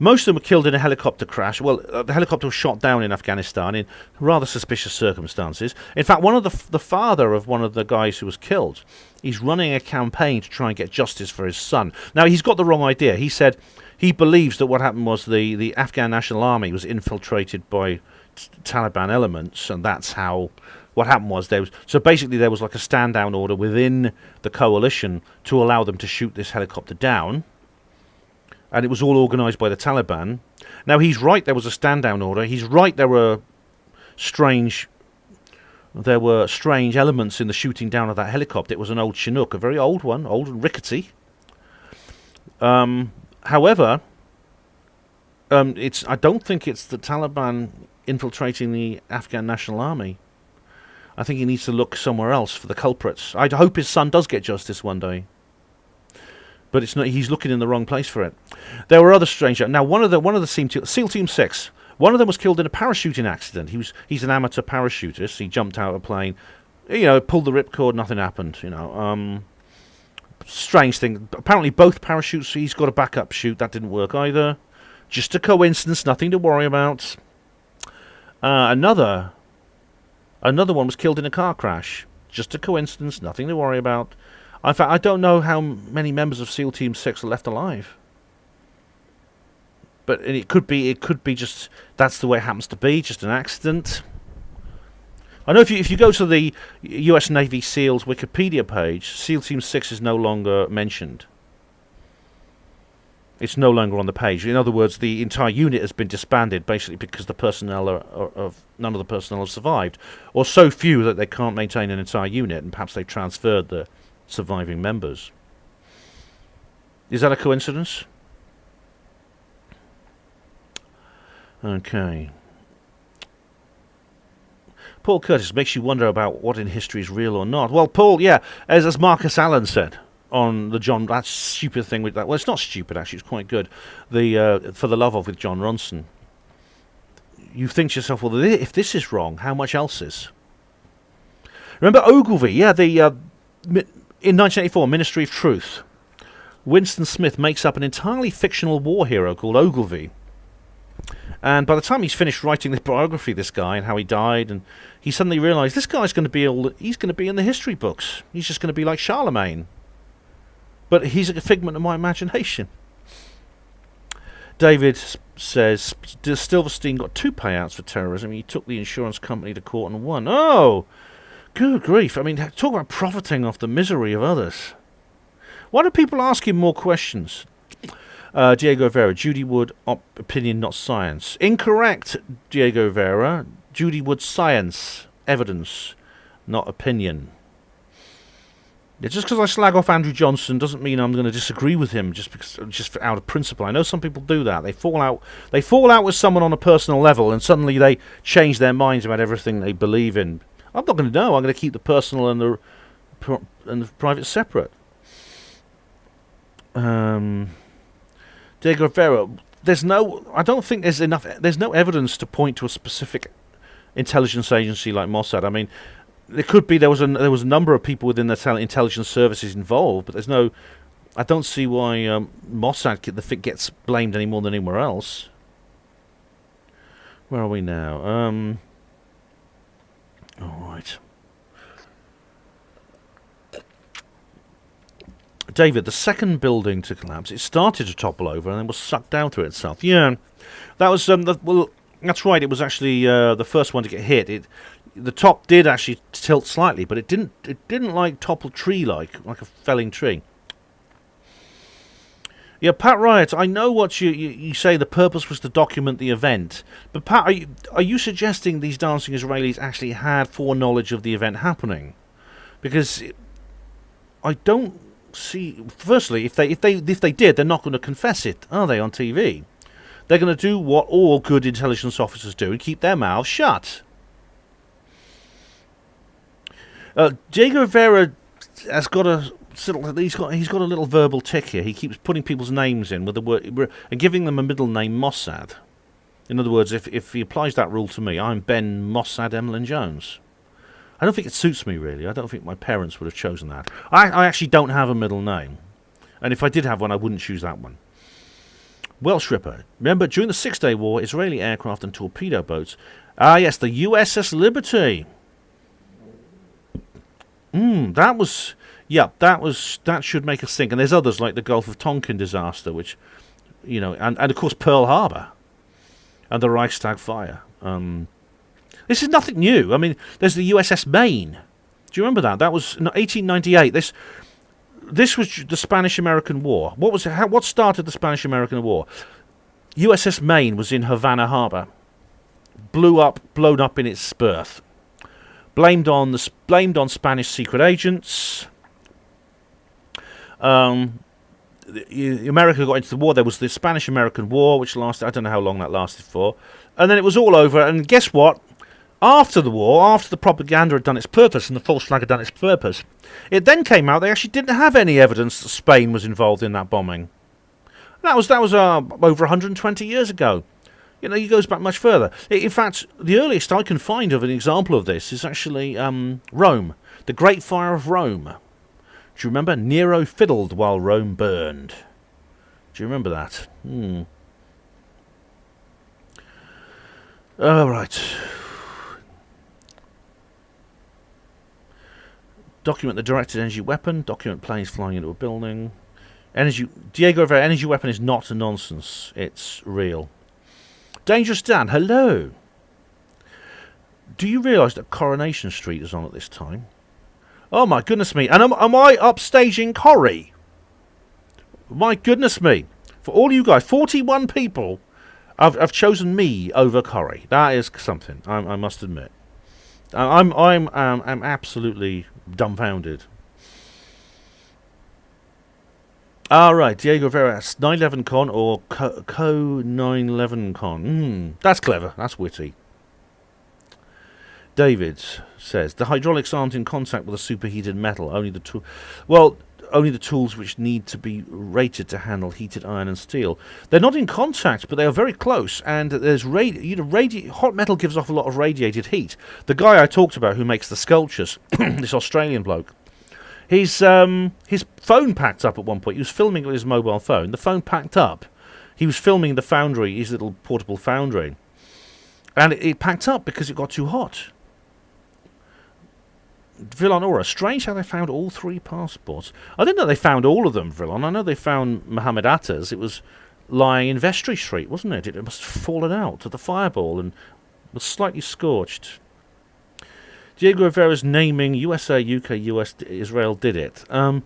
Most of them were killed in a helicopter crash. Well, the helicopter was shot down in Afghanistan in rather suspicious circumstances. In fact, one of the father of one of the guys who was killed, he's running a campaign to try and get justice for his son. Now, he's got the wrong idea. He said he believes that what happened was the Afghan National Army was infiltrated by Taliban elements, and that's how what happened was there was like a stand-down order within the coalition to allow them to shoot this helicopter down. And it was all organised by the Taliban. Now, he's right, there was a stand-down order. He's right, there were strange elements in the shooting down of that helicopter. It was an old Chinook, a very old one, old and rickety. However, I don't think it's the Taliban infiltrating the Afghan National Army. I think he needs to look somewhere else for the culprits. I hope his son does get justice one day. But it's not. He's looking in the wrong place for it. There were other strange. Now, one of the SEAL Team 6. One of them was killed in a parachuting accident. He's an amateur parachutist. He jumped out of a plane, pulled the ripcord. Nothing happened. Strange thing. Apparently, both parachutes. He's got a backup chute. That didn't work either. Just a coincidence. Nothing to worry about. Another one was killed in a car crash. Just a coincidence. Nothing to worry about. In fact, I don't know how many members of SEAL Team 6 are left alive. But it could be just that's the way it happens to be, just an accident. I know if you go to the US Navy SEALs Wikipedia page, SEAL Team 6 is no longer mentioned. It's no longer on the page. In other words, the entire unit has been disbanded, basically because the personnel none of the personnel have survived, or so few that they can't maintain an entire unit, and perhaps they transferred the surviving members. Is that a coincidence? Okay. Paul Curtis makes you wonder about what in history is real or not. Well, Paul, yeah, as Marcus Allen said on that stupid thing with that. Well, it's not stupid actually; it's quite good. For the Love of with John Ronson. You think to yourself, well, if this is wrong, how much else is? Remember Ogilvy? Yeah, in 1984, Ministry of Truth. Winston Smith makes up an entirely fictional war hero called Ogilvy. And by the time he's finished writing the biography of this guy and how he died, and he suddenly realised this guy's going to be he's going to be in the history books. He's just going to be like Charlemagne. But he's a figment of my imagination. David says, Silverstein got 2 payouts for terrorism. He took the insurance company to court and won. Oh, good grief. I mean, talk about profiting off the misery of others. Why do people ask him more questions? Diego Vera, Judy Wood, opinion, not science. Incorrect, Diego Vera. Judy Wood, science, evidence, not opinion. Yeah, just because I slag off Andrew Johnson doesn't mean I'm going to disagree with him just out of principle. I know some people do that. They fall out with someone on a personal level, and suddenly they change their minds about everything they believe in. I'm not going to know. I'm going to keep the personal and the private separate. Diego Vera, I don't think there's no evidence to point to a specific intelligence agency like Mossad. I mean, there could be, there was a number of people within the intelligence services involved, but there's no I don't see why Mossad gets blamed any more than anywhere else. Where are we now? All right. David, the second building to collapse, it started to topple over and then was sucked down through itself. Yeah, that was well. That's right. It was actually the first one to get hit. The top did actually tilt slightly, but it didn't. It didn't like topple tree like a felling tree. Yeah, Pat Riot. I know what you say. The purpose was to document the event, but Pat, are you suggesting these dancing Israelis actually had foreknowledge of the event happening? Because I don't see. Firstly, if they did, they're not going to confess it, are they? On TV, they're going to do what all good intelligence officers do and keep their mouths shut. Diego Rivera has got he's got a little verbal tick here. He keeps putting people's names in with the word and giving them a middle name Mossad. In other words, if he applies that rule to me, I'm Ben Mossad Emlyn Jones. I don't think it suits me, really. I don't think my parents would have chosen that. I actually don't have a middle name. And if I did have one, I wouldn't choose that one. Welsh Ripper. Remember, during the Six-Day War, Israeli aircraft and torpedo boats... Ah, yes, the USS Liberty. That was... Yeah, that should make us think. And there's others, like the Gulf of Tonkin disaster, which... You know, and of course, Pearl Harbor. And the Reichstag fire. This is nothing new. I mean, there's the USS Maine. Do you remember that? That was 1898. This was the Spanish-American War. What started the Spanish-American War? USS Maine was in Havana Harbor. Blown up in its berth. Blamed on Spanish secret agents. America got into the war. There was the Spanish-American War, which lasted, I don't know how long that lasted for. And then it was all over. And guess what? After the war, after the propaganda had done its purpose and the false flag had done its purpose, it then came out they actually didn't have any evidence that Spain was involved in that bombing. That was over 120 years ago. You know, it goes back much further. In fact, the earliest I can find of an example of this is actually Rome, the Great Fire of Rome. Do you remember? Nero fiddled while Rome burned. Do you remember that? All right. Document the directed energy weapon. Document planes flying into a building. Diego Rivera, energy weapon is not a nonsense. It's real. Dangerous Dan, hello. Do you realise that Coronation Street is on at this time? Oh my goodness me. And am I upstaging Corrie? My goodness me. For all you guys, 41 people have chosen me over Corrie. That is something, I must admit. I'm absolutely dumbfounded. Right, Diego Rivera, 9/11 con or Co 9/11 con. That's clever. That's witty. David says the hydraulics aren't in contact with a superheated metal. Only the tools which need to be rated to handle heated iron and steel. They're not in contact, but they are very close. And there's hot metal gives off a lot of radiated heat. The guy I talked about who makes the sculptures, this Australian bloke, his phone packed up at one point. He was filming with his mobile phone. The phone packed up. He was filming the foundry, his little portable foundry, and it packed up because it got too hot. Villanora, strange how they found all 3 passports. I didn't know they found all of them, Villon. I know they found Mohammed Atta's. It was lying in Vestry Street, wasn't it? It must have fallen out of the fireball and was slightly scorched. Diego Rivera's naming USA, UK, US, Israel did it. I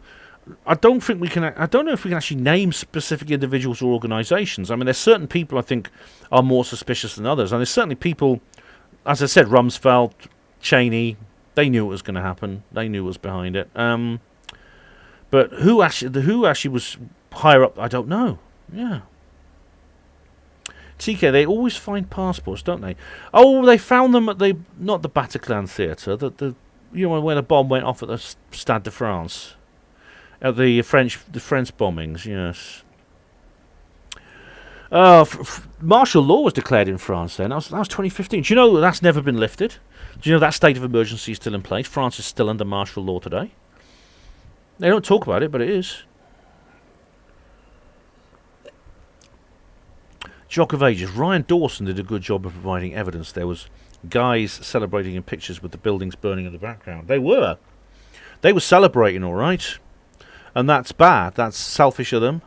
don't know if we can actually name specific individuals or organisations. I mean, there's certain people I think are more suspicious than others, and there's certainly people, as I said, Rumsfeld, Cheney. They knew it was going to happen. They knew what was behind it. But who actually was higher up? I don't know. Yeah. TK, they always find passports, don't they? Oh, they found them at not the Bataclan Theatre, when a bomb went off at the Stade de France, at the French bombings. Yes. Martial law was declared in France then. That was 2015. Do you know that's never been lifted? Do you know that state of emergency is still in place? France is still under martial law today. They don't talk about it, but it is. Jock of Ages. Ryan Dawson did a good job of providing evidence. There was guys celebrating in pictures with the buildings burning in the background. They were celebrating, all right. And that's bad. That's selfish of them.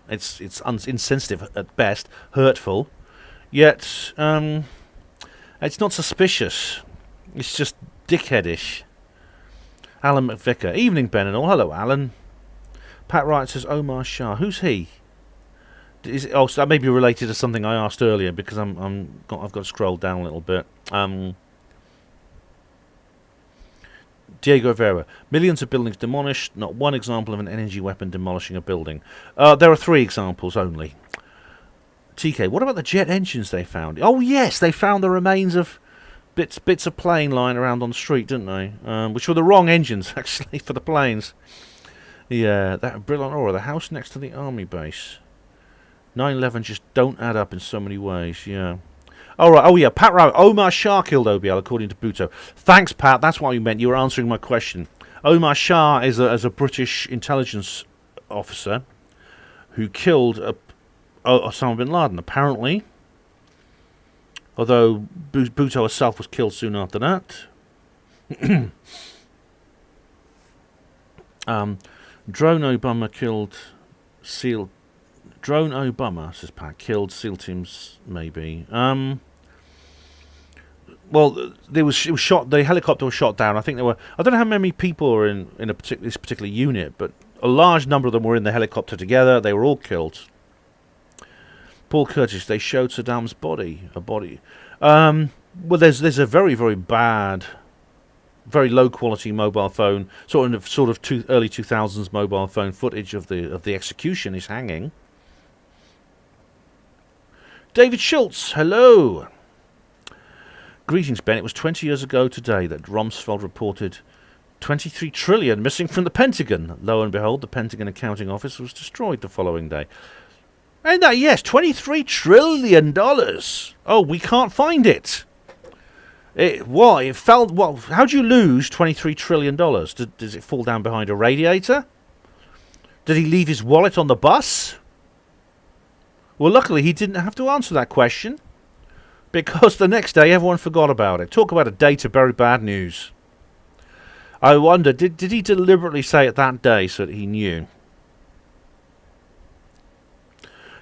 It's insensitive at best, hurtful. Yet, it's not suspicious. It's just dickheadish. Alan McVicker. Evening, Ben and all. Hello, Alan. Pat Wright says Omar Shah. Who's he? So that may be related to something I asked earlier because I've got to scroll down a little bit. Diego Vera. Millions of buildings demolished. Not one example of an energy weapon demolishing a building. There are 3 examples only. TK. What about the jet engines they found? Oh yes, they found the remains of bits of plane lying around on the street, didn't they? Which were the wrong engines actually for the planes. Yeah, that brilliant aura. The house next to the army base. 9/11 just don't add up in so many ways. Yeah. All right. Oh yeah, Pat Rowe. Omar Shah killed OBL according to Bhutto. Thanks, Pat. That's what you meant. You were answering my question. Omar Shah is a British intelligence officer who killed Osama bin Laden, apparently. Although Bhutto herself was killed soon after that. Drone Obama killed SEAL. Drone Obama, says Pat, killed SEAL teams, maybe. Well, it was shot. The helicopter was shot down. I think there were. I don't know how many people were in this particular unit, but a large number of them were in the helicopter together. They were all killed. Paul Curtis. They showed Saddam's body. A body. Well, there's a very, very bad, very low quality mobile phone, sort of early 2000s mobile phone footage of the execution is hanging. David Schultz, hello. Greetings, Ben. It was 20 years ago today that Rumsfeld reported 23 trillion missing from the Pentagon. Lo and behold, the Pentagon accounting office was destroyed the following day. And that, yes, $23 trillion. Oh, we can't find it. It fell. Well, how do you lose $23 trillion? Does it fall down behind a radiator? Did he leave his wallet on the bus? Well, luckily he didn't have to answer that question, because the next day everyone forgot about it. Talk about a day to bury bad news. I wonder, did he deliberately say it that day so that he knew?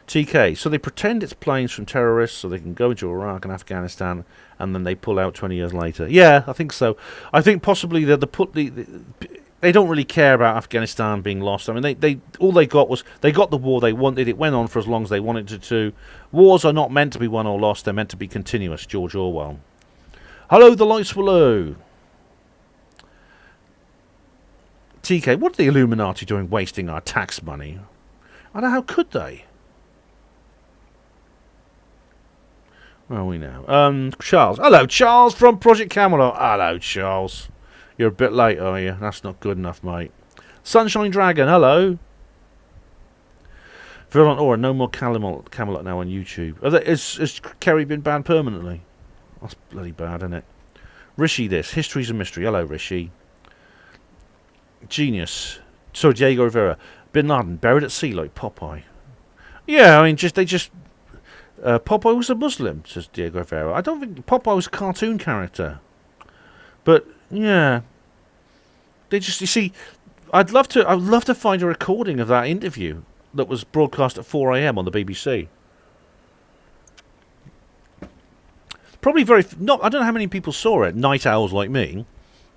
TK, so they pretend it's planes from terrorists so they can go into Iraq and Afghanistan, and then they pull out 20 years later. Yeah, I think so. I think possibly they don't really care about Afghanistan being lost. I mean, they got the war they wanted. It went on for as long as they wanted it to. Wars are not meant to be won or lost. They're meant to be continuous. George Orwell. Hello, the lights were low. TK, what are the Illuminati doing wasting our tax money? I know, how could they? Well, we know. Charles. Hello, Charles from Project Camelot. Hello, Charles. You're a bit late, are you? That's not good enough, mate. Sunshine Dragon, hello. Virulent Aura, no more Camelot now on YouTube. Has Kerry been banned permanently? That's bloody bad, isn't it? Rishi this. History's a mystery. Hello, Rishi. Genius. Sorry, Diego Rivera. Bin Laden, buried at sea like Popeye. Yeah, I mean, Popeye was a Muslim, says Diego Rivera. I don't think Popeye was a cartoon character. But, yeah. You see, I'd love to find a recording of that interview that was broadcast at 4 a.m. on the BBC. Probably I don't know how many people saw it. Night owls like me.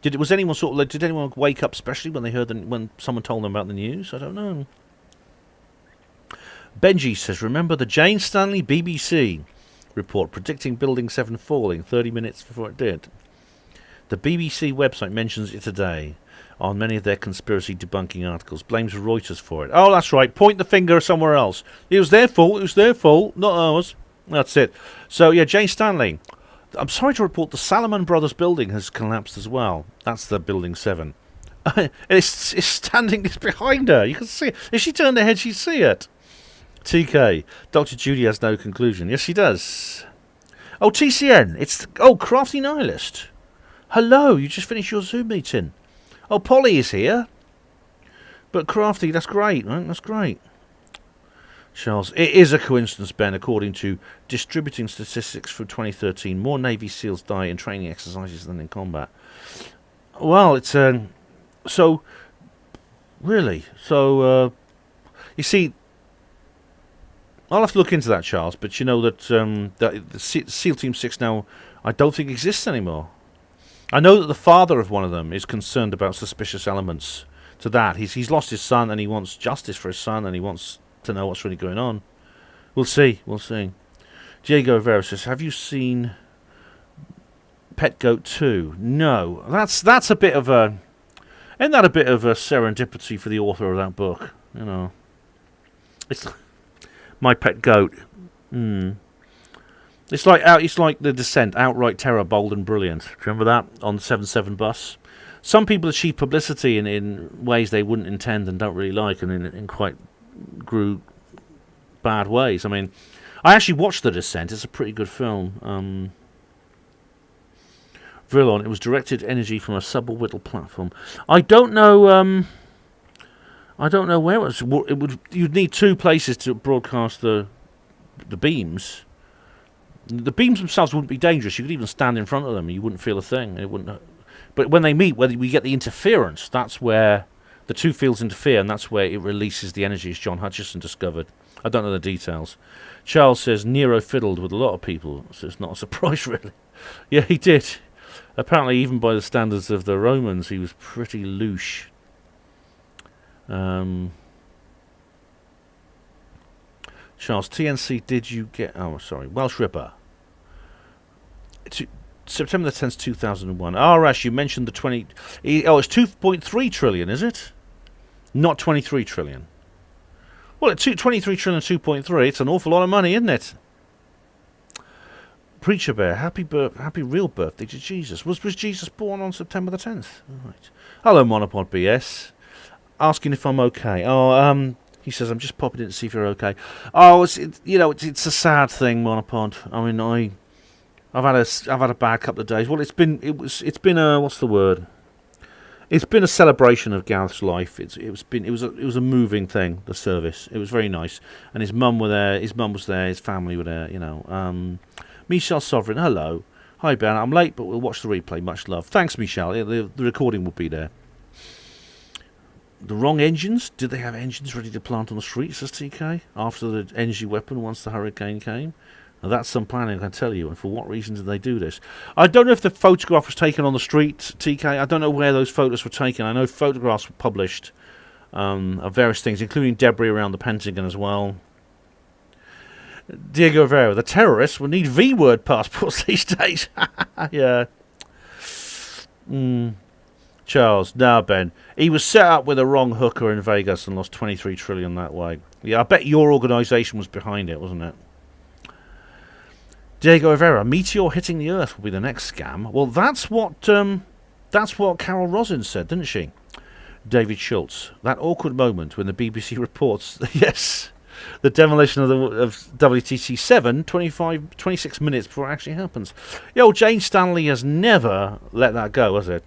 Did anyone wake up especially when they heard when someone told them about the news? I don't know. Benji says, remember the Jane Stanley BBC report predicting Building 7 falling 30 minutes before it did? The BBC website mentions it today on many of their conspiracy debunking articles. Blames Reuters for it. Oh, that's right. Point the finger somewhere else. It was their fault, not ours. That's it. So, yeah, Jane Stanley. I'm sorry to report the Salomon Brothers building has collapsed as well. That's the Building 7. It's standing behind her. You can see it. If she turned her head, she'd see it. TK. Dr. Judy has no conclusion. Yes, she does. Oh, TCN. Crafty Nihilist. Hello, you just finished your Zoom meeting. Oh, Polly is here. But Crafty, that's great, right? That's great. Charles, it is a coincidence, Ben, according to distributing statistics from 2013. More Navy SEALs die in training exercises than in combat. Well, it's so really. So you see, I'll have to look into that, Charles. But you know that that the SEAL Team 6 now, I don't think exists anymore. I know that the father of one of them is concerned about suspicious elements to that. He's lost his son and he wants justice for his son and he wants to know what's really going on. We'll see. Diego Rivera says, have you seen Pet Goat 2? No. That's a bit of a... Isn't that a bit of a serendipity for the author of that book? You know. It's My Pet Goat. It's like The Descent, outright terror, bold and brilliant. Remember that on the 7-7 bus? Some people achieve publicity in ways they wouldn't intend and don't really like, and in quite bad ways. I mean, I actually watched The Descent. It's a pretty good film. Vrillon, it was directed energy from a suborbital platform. I don't know where it was. You'd need two places to broadcast the beams. The beams themselves wouldn't be dangerous. You could even stand in front of them and you wouldn't feel a thing. It wouldn't. But when they meet, whether we get the interference, that's where the two fields interfere, and that's where it releases the energy, as John Hutchison discovered. I don't know the details. Charles says Nero fiddled with a lot of people, so it's not a surprise, really. Yeah, he did. Apparently, even by the standards of the Romans, he was pretty louche. Charles, TNC, did you get... Oh, sorry. Welsh Ripper. September the 10th, 2001. Rash, you mentioned the 20... it's 2.3 trillion, is it? Not 23 trillion. Well, it's 23 trillion and 2.3. It's an awful lot of money, isn't it? Preacher Bear, happy real birthday to Jesus. Was Jesus born on September the 10th? All right. Hello, Monopod BS. Asking if I'm okay. He says, I'm just popping in to see if you're okay. It's a sad thing, Monopod. I mean, I've had a bad couple of days. Well, it's been a what's the word? It's been a celebration of Gareth's life. It was a moving thing. The service. It was very nice, and his mum were there. His mum was there. His family were there. You know. Michelle Sovereign. Hello. Hi Ben. I'm late, but we'll watch the replay. Much love. Thanks, Michelle. The recording will be there. The wrong engines? Did they have engines ready to plant on the street, says TK, after the energy weapon once the hurricane came? Now that's some planning, I can tell you. And for what reason did they do this? I don't know if the photograph was taken on the street, TK. I don't know where those photos were taken. I know photographs were published of various things, including debris around the Pentagon as well. Diego Rivera, the terrorists will need V-word passports these days. Yeah. Charles, no, Ben. He was set up with a wrong hooker in Vegas and lost 23 trillion that way. Yeah, I bet your organisation was behind it, wasn't it? Diego Rivera, a meteor hitting the Earth will be the next scam. Well, that's what Carol Rosin said, didn't she? David Schultz, that awkward moment when the BBC reports, yes, the demolition of WTC-7 26 minutes before it actually happens. Yo, Jane Stanley has never let that go, has it?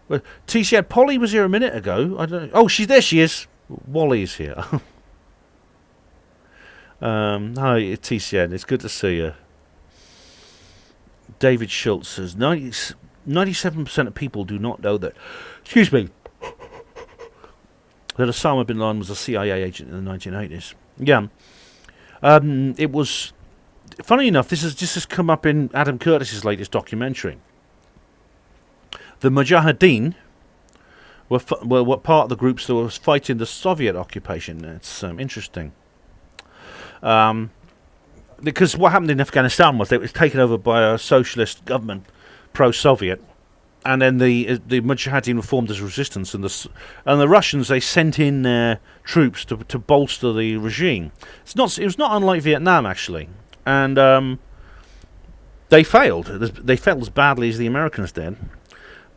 Well, TCN, Polly was here a minute ago. I don't know. Oh, she's there. She is. Wally's here. Hi, TCN. It's good to see you. David Schultz says 97% of people do not know that. Excuse me. That Osama bin Laden was a CIA agent in the 1980s. Yeah. It was. Funny enough, this has come up in Adam Curtis's latest documentary. The Mujahideen were part of the groups that was fighting the Soviet occupation. It's interesting. Because what happened in Afghanistan was it was taken over by a socialist government, pro-Soviet, and then the Mujahideen were formed as resistance, and the Russians, they sent in their troops to bolster the regime. It was not unlike Vietnam, actually, and they failed. They failed as badly as the Americans did.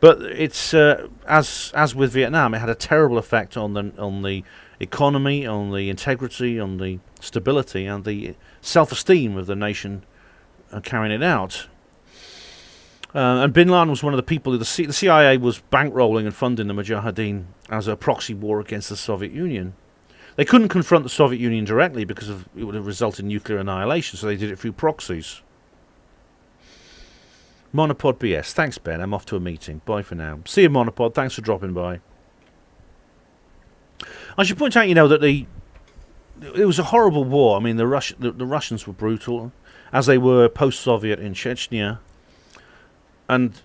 But it's as with Vietnam, it had a terrible effect on the economy, on the integrity, on the stability, and the self-esteem of the nation carrying it out. And Bin Laden was one of the people who the CIA was bankrolling and funding the Mujahideen as a proxy war against the Soviet Union. They couldn't confront the Soviet Union directly because it would have resulted in nuclear annihilation, so they did it through proxies. Monopod BS. Thanks, Ben. I'm off to a meeting. Bye for now. See you, Monopod. Thanks for dropping by. I should point out, that it was a horrible war. I mean, the Russians were brutal, as they were post-Soviet in Chechnya, and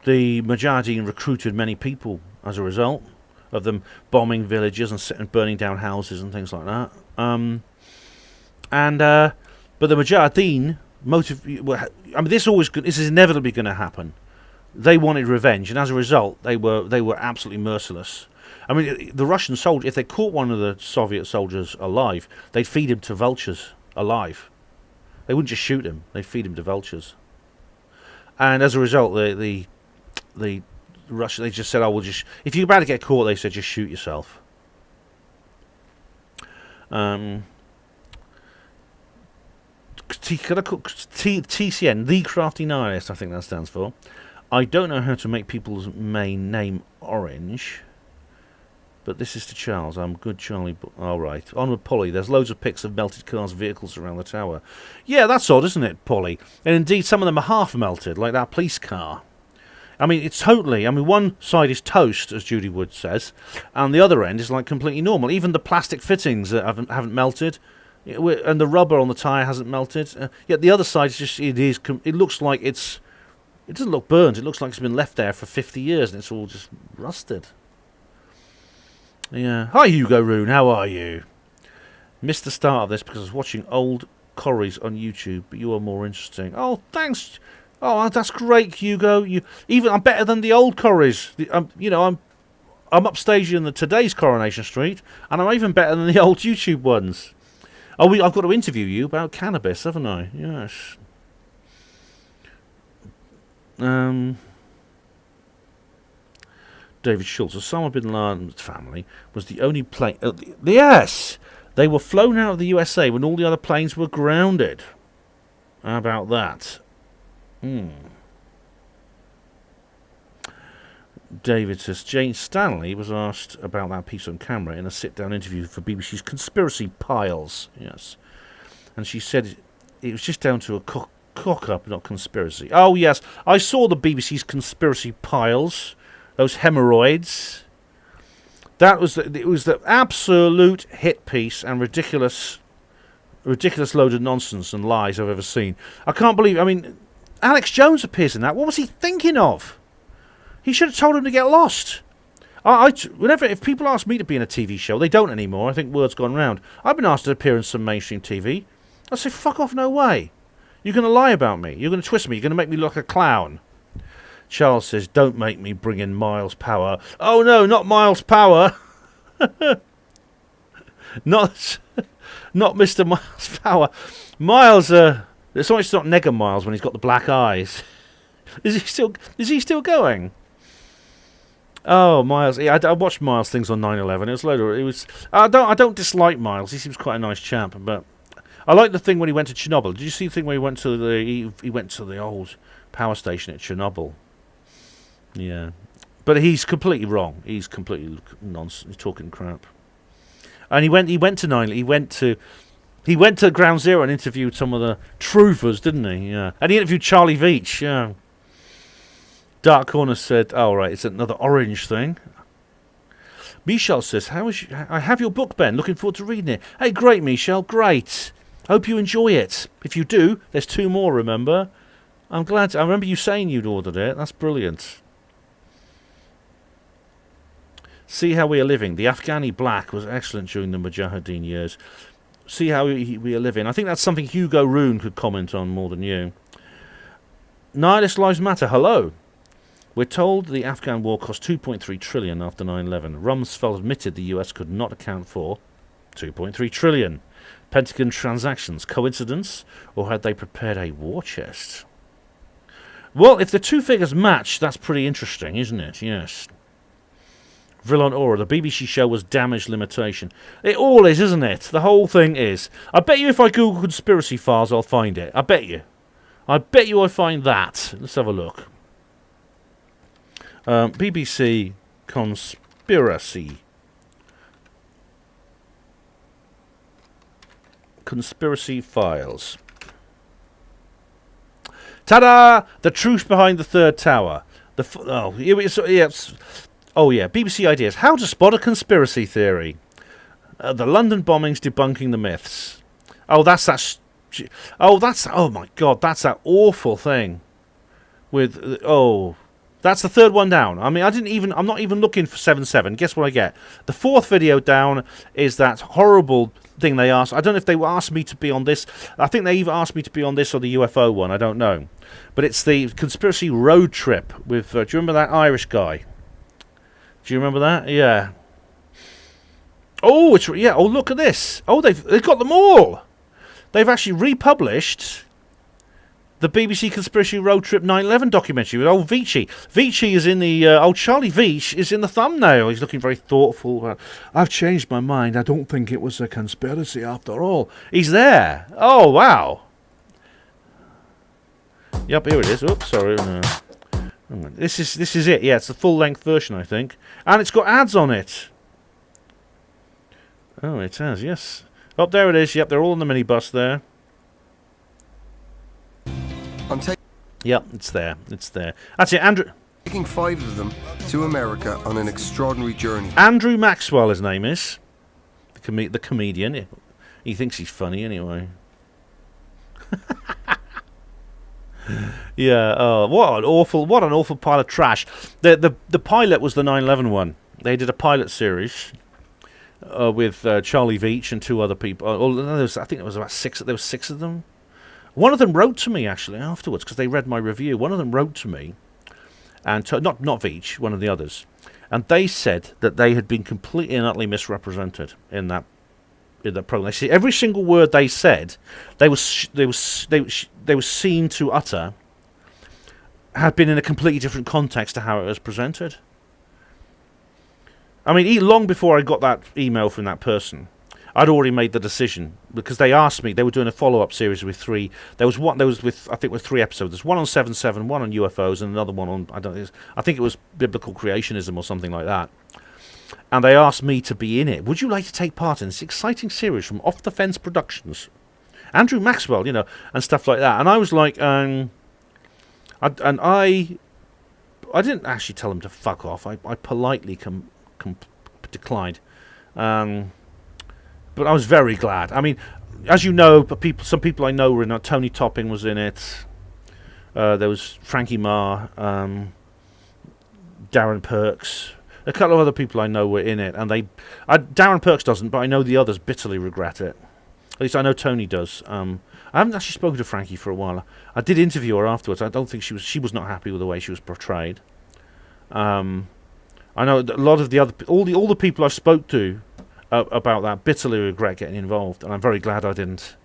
the Mujahideen recruited many people as a result of them bombing villages and burning down houses and things like that. But the Mujahideen this is inevitably going to happen. They wanted revenge, and as a result, they were absolutely merciless. I mean, the Russian soldier, if they caught one of the Soviet soldiers alive, they'd feed him to vultures alive. They wouldn't just shoot him; they'd feed him to vultures. And as a result, the Russia, they just said, "Oh, if you're about to get caught," they said, "just shoot yourself." TCN, the Crafty Nihilist, I think that stands for. I don't know how to make people's main name orange, but this is to Charles. I'm good, Charlie. All right. Onward, Polly. There's loads of pics of melted cars, vehicles around the tower. Yeah, that's odd, isn't it, Polly? And indeed, some of them are half melted, like that police car. I mean, it's totally... I mean, one side is toast, as Judy Wood says, and the other end is, like, completely normal. Even the plastic fittings that haven't melted, and the rubber on the tyre hasn't melted. Yet the other side is just... It looks like it's... It doesn't look burnt. It looks like it's been left there for 50 years, and it's all just rusted. Yeah. Hi, Hugo Rune. How are you? Missed the start of this because I was watching old Corries on YouTube, but you are more interesting. Oh, thanks... Oh, that's great, Hugo. I'm better than the old Corries. I'm upstaging in today's Coronation Street, and I'm even better than the old YouTube ones. Oh, I've got to interview you about cannabis, haven't I? Yes. David Schultz, Osama bin Laden's family was the only plane. Yes, they were flown out of the USA when all the other planes were grounded. How about that? David says Jane Stanley was asked about that piece on camera in a sit-down interview for BBC's Conspiracy Piles. Yes, and she said it was just down to a cock-up, not conspiracy. Oh yes, I saw the BBC's Conspiracy Piles. Those hemorrhoids. It was the absolute hit piece and ridiculous load of nonsense and lies I've ever seen. I can't believe. I mean. Alex Jones appears in that. What was he thinking of? He should have told him to get lost. If people ask me to be in a TV show, they don't anymore. I think word's gone round. I've been asked to appear in some mainstream TV. I say, fuck off, no way. You're going to lie about me. You're going to twist me. You're going to make me look like a clown. Charles says, don't make me bring in Miles Power. Oh, no, not Miles Power. not Mr. Miles Power. Miles, it's not Nega Miles when he's got the black eyes. Is he still going? Oh, Miles. Yeah, I watched Miles things on 9/11. I don't dislike Miles. He seems quite a nice chap, but I like the thing when he went to Chernobyl. Did you see the thing where he went to the old power station at Chernobyl? Yeah. But he's completely wrong. He's completely nonsense. He's talking crap. And he went to Ground Zero and interviewed some of the truthers, didn't he? Yeah. And he interviewed Charlie Veitch, yeah. Dark Corner said, oh, right, it's another orange thing. Michelle says, I have your book, Ben. Looking forward to reading it. Hey, great, Michelle, great. Hope you enjoy it. If you do, there's 2 more, remember? I'm glad. I remember you saying you'd ordered it. That's brilliant. See How We Are Living. The Afghani Black was excellent during the Mujahideen years. See How We Are Living. I think that's something Hugo Rune could comment on more than you. Nihilist Lives Matter. Hello. We're told the Afghan war cost $2.3 trillion after 9/11. Rumsfeld admitted the US could not account for $2.3 trillion. Pentagon transactions. Coincidence? Or had they prepared a war chest? Well, if the two figures match, that's pretty interesting, isn't it? Yes. Vrillon Aura, the BBC show was damage limitation. It all is, isn't it? The whole thing is. I bet you if I Google conspiracy files, I'll find it. I bet you. I bet you I find that. Let's have a look. BBC conspiracy. Conspiracy Files. Ta-da! The truth behind the third tower. BBC ideas. How to spot a conspiracy theory. The London bombings debunking the myths. Oh my God, that's that awful thing. That's the third one down. I mean, I'm not even looking for 7-7. Guess what I get? The fourth video down is that horrible thing they asked. I don't know if they asked me to be on this. I think they either asked me to be on this or the UFO one. I don't know. But it's the conspiracy road trip with, do you remember that Irish guy? Do you remember that? Yeah. Oh, look at this. Oh, they've got them all. They've actually republished the BBC Conspiracy Road Trip 9/11 documentary with old Vici. Vici is in the... Charlie Veitch is in the thumbnail. He's looking very thoughtful. I've changed my mind. I don't think it was a conspiracy after all. He's there. Oh, wow. Yep, here it is. Oops, sorry. No. This is it. Yeah, it's the full-length version, I think. And it's got ads on it. Oh, it has, yes. Oh, there it is. Yep, they're all on the minibus there. Yep, it's there. It's there. That's it, Andrew. Taking 5 of them to America on an extraordinary journey. Andrew Maxwell, his name is. The comedian. He thinks he's funny anyway. Yeah. Oh, what an awful pile of trash. The pilot was the 9/11 one. They did a pilot series with Charlie Veitch and 2 other people. I think it was about 6. There were 6 of them. One of them wrote to me actually afterwards because they read my review. One of them wrote to me, and not Veitch, one of the others, and they said that they had been completely and utterly misrepresented in that program. They said every single word they said, they were seen to utter, had been in a completely different context to how it was presented. I mean, long before I got that email from that person, I'd already made the decision because they asked me. They were doing a follow-up series with 3. There was 3 episodes. There's one on 7/7, one on UFOs, and another one on I think it was biblical creationism or something like that. And they asked me to be in it. Would you like to take part in this exciting series from Off the Fence Productions? Andrew Maxwell, and stuff like that. And I was like, I didn't actually tell him to fuck off. I politely declined. But I was very glad. I mean, as you know, some people I know were in it. Tony Topping was in it. There was Frankie Marr, Darren Perks. A couple of other people I know were in it. And Darren Perks doesn't, but I know the others bitterly regret it. At least I know Tony does. I haven't actually spoken to Frankie for a while. I did interview her afterwards. I don't think she was not happy with the way she was portrayed. I know a lot of the other... All the people I've spoke to about that bitterly regret getting involved, and I'm very glad I didn't.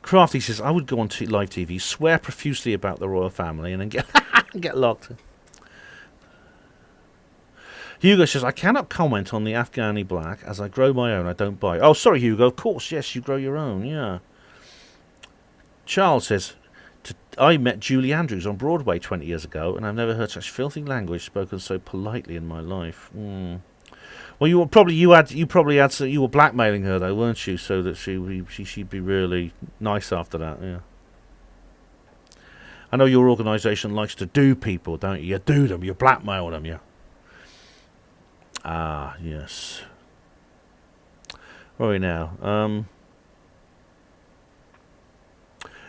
Crafty says, I would go on live TV, swear profusely about the royal family, and then get locked. Hugo says, I cannot comment on the Afghani black, as I grow my own, I don't buy. Oh, sorry, Hugo, of course, yes, you grow your own, yeah. Charles says, I met Julie Andrews on Broadway 20 years ago, and I've never heard such filthy language spoken so politely in my life. Well, you were blackmailing her though, weren't you? So that she'd be really nice after that. Yeah. I know your organisation likes to do people, don't you? You do them, you blackmail them, yeah. Ah, yes. Right now.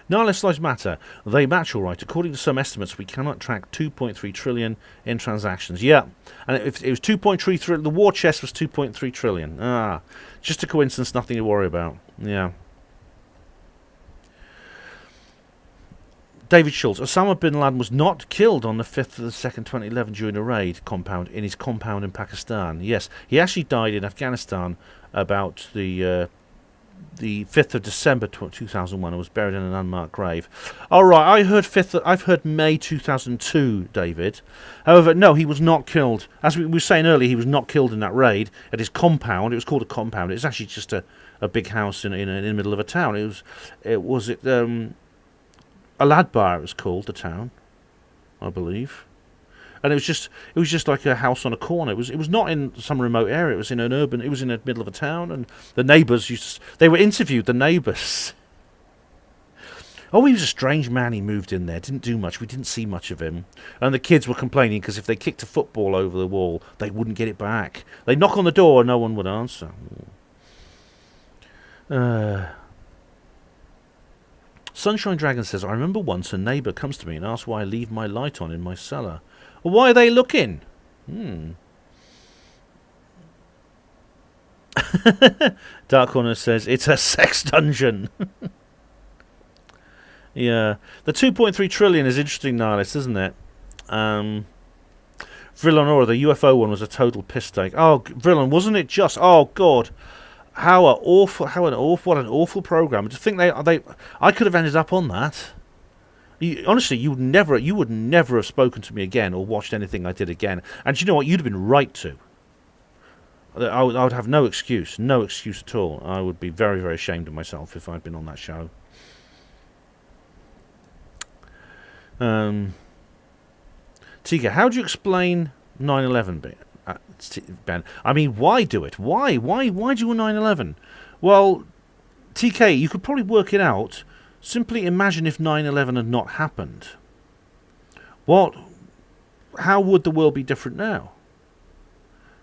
No, less lives matter. They match all right. According to some estimates, we cannot track 2.3 trillion in transactions. Yeah, and if it was 2.3 trillion, the war chest was 2.3 trillion. Ah, just a coincidence, nothing to worry about. Yeah. David Schultz. Osama bin Laden was not killed on the 5th of the 2nd, 2011 during a raid in his compound in Pakistan. Yes, he actually died in Afghanistan about the 5th of December 2001 and was buried in an unmarked grave. All right, I've heard May 2002, David. However, no, he was not killed. As we were saying earlier, he was not killed in that raid at his compound. It was called a compound. It was actually just a big house in the middle of a town. It was Aladbar, it was called, the town, I believe. and it was just like a house on a corner. It was not in some remote area. It was in it was in the middle of a town, and the neighbours they were interviewed. The neighbours. Oh, he was a strange man. He moved in there, didn't do much. We didn't see much of him. And the kids were complaining because if they kicked a football over the wall, they wouldn't get it back. They'd knock on the door and no one would answer. Sunshine Dragon says, I remember once a neighbour comes to me and asks why I leave my light on in my cellar. Well, why are they looking? Dark Corner says, it's a sex dungeon. Yeah. The 2.3 trillion is interesting, Nihilist, isn't it? Vrillanora, the UFO one was a total piss take. Oh, Vrillan, wasn't it just? Oh, God. What an awful program. To think I could have ended up on that. Honestly, you would never have spoken to me again or watched anything I did again. And you know what? You'd have been right to. I would have no excuse at all. I would be very, very ashamed of myself if I'd been on that show. Tika, how do you explain 9/11, Ben? I mean, why do it? Why do a 9/11? Well, TK, you could probably work it out. Simply imagine if 9/11 had not happened. How would the world be different now?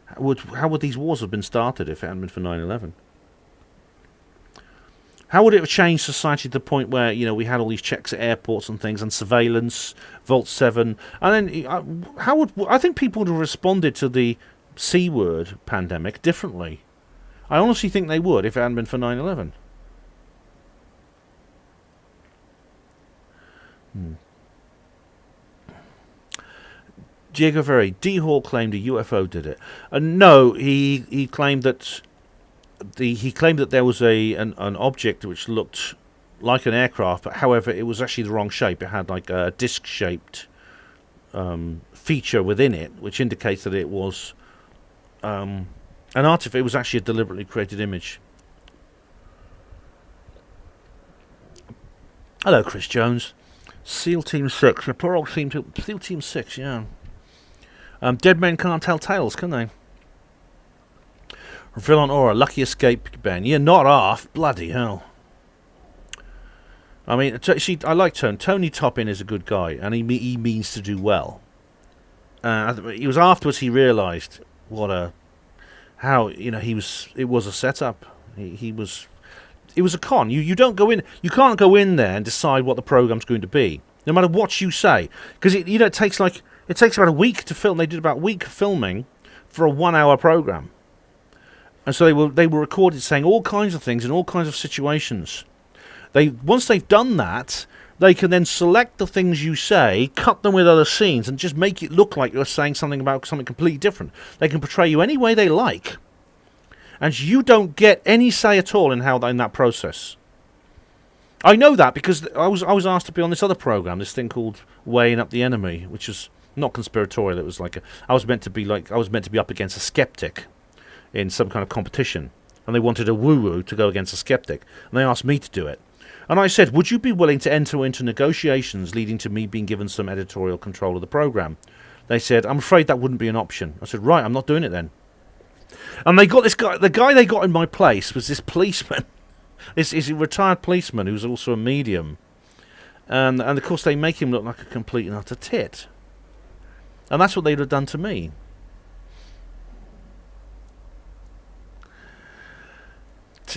How would these wars have been started if it hadn't been for 9/11? How would it have changed society to the point where, we had all these checks at airports and things and surveillance, Vault 7, and then I think people would have responded to the C word pandemic differently. I honestly think they would if it hadn't been for 9/11. Diego Ferri, D. Hall claimed a UFO did it. No, he claimed that there was an object which looked like an aircraft, but however it was actually the wrong shape. It had like a disc-shaped feature within it, which indicates that it was an artifact. It was actually a deliberately created image. Hello, Chris Jones. SEAL Team 6. The poor old SEAL Team 6, yeah. Dead men can't tell tales, can they? Villain Aura, lucky escape, Ben. Yeah, not half. Bloody hell. I mean, I like Tony. Tony Toppin is a good guy, and he means to do well. It was afterwards he realised it was a setup. It was a con. You don't go in. You can't go in there and decide what the program's going to be, no matter what you say, because it takes about a week to film. They did about a week filming for a 1-hour program. And so they were recorded saying all kinds of things in all kinds of situations. Once they've done that, they can then select the things you say, cut them with other scenes, and just make it look like you're saying something about something completely different. They can portray you any way they like, and you don't get any say at all in that process. I know that because I was asked to be on this other program, this thing called Weighing Up the Enemy, which is not conspiratorial. It was I was meant to be up against a skeptic in some kind of competition, and they wanted a woo-woo to go against a skeptic, and they asked me to do it. And I said, would you be willing to enter into negotiations leading to me being given some editorial control of the program? They said, I'm afraid that wouldn't be an option. I said, right, I'm not doing it then. And they got this guy. The guy they got in my place was this policeman. This is a retired policeman who's also a medium. And of course they make him look like a complete and utter tit. And that's what they'd have done to me.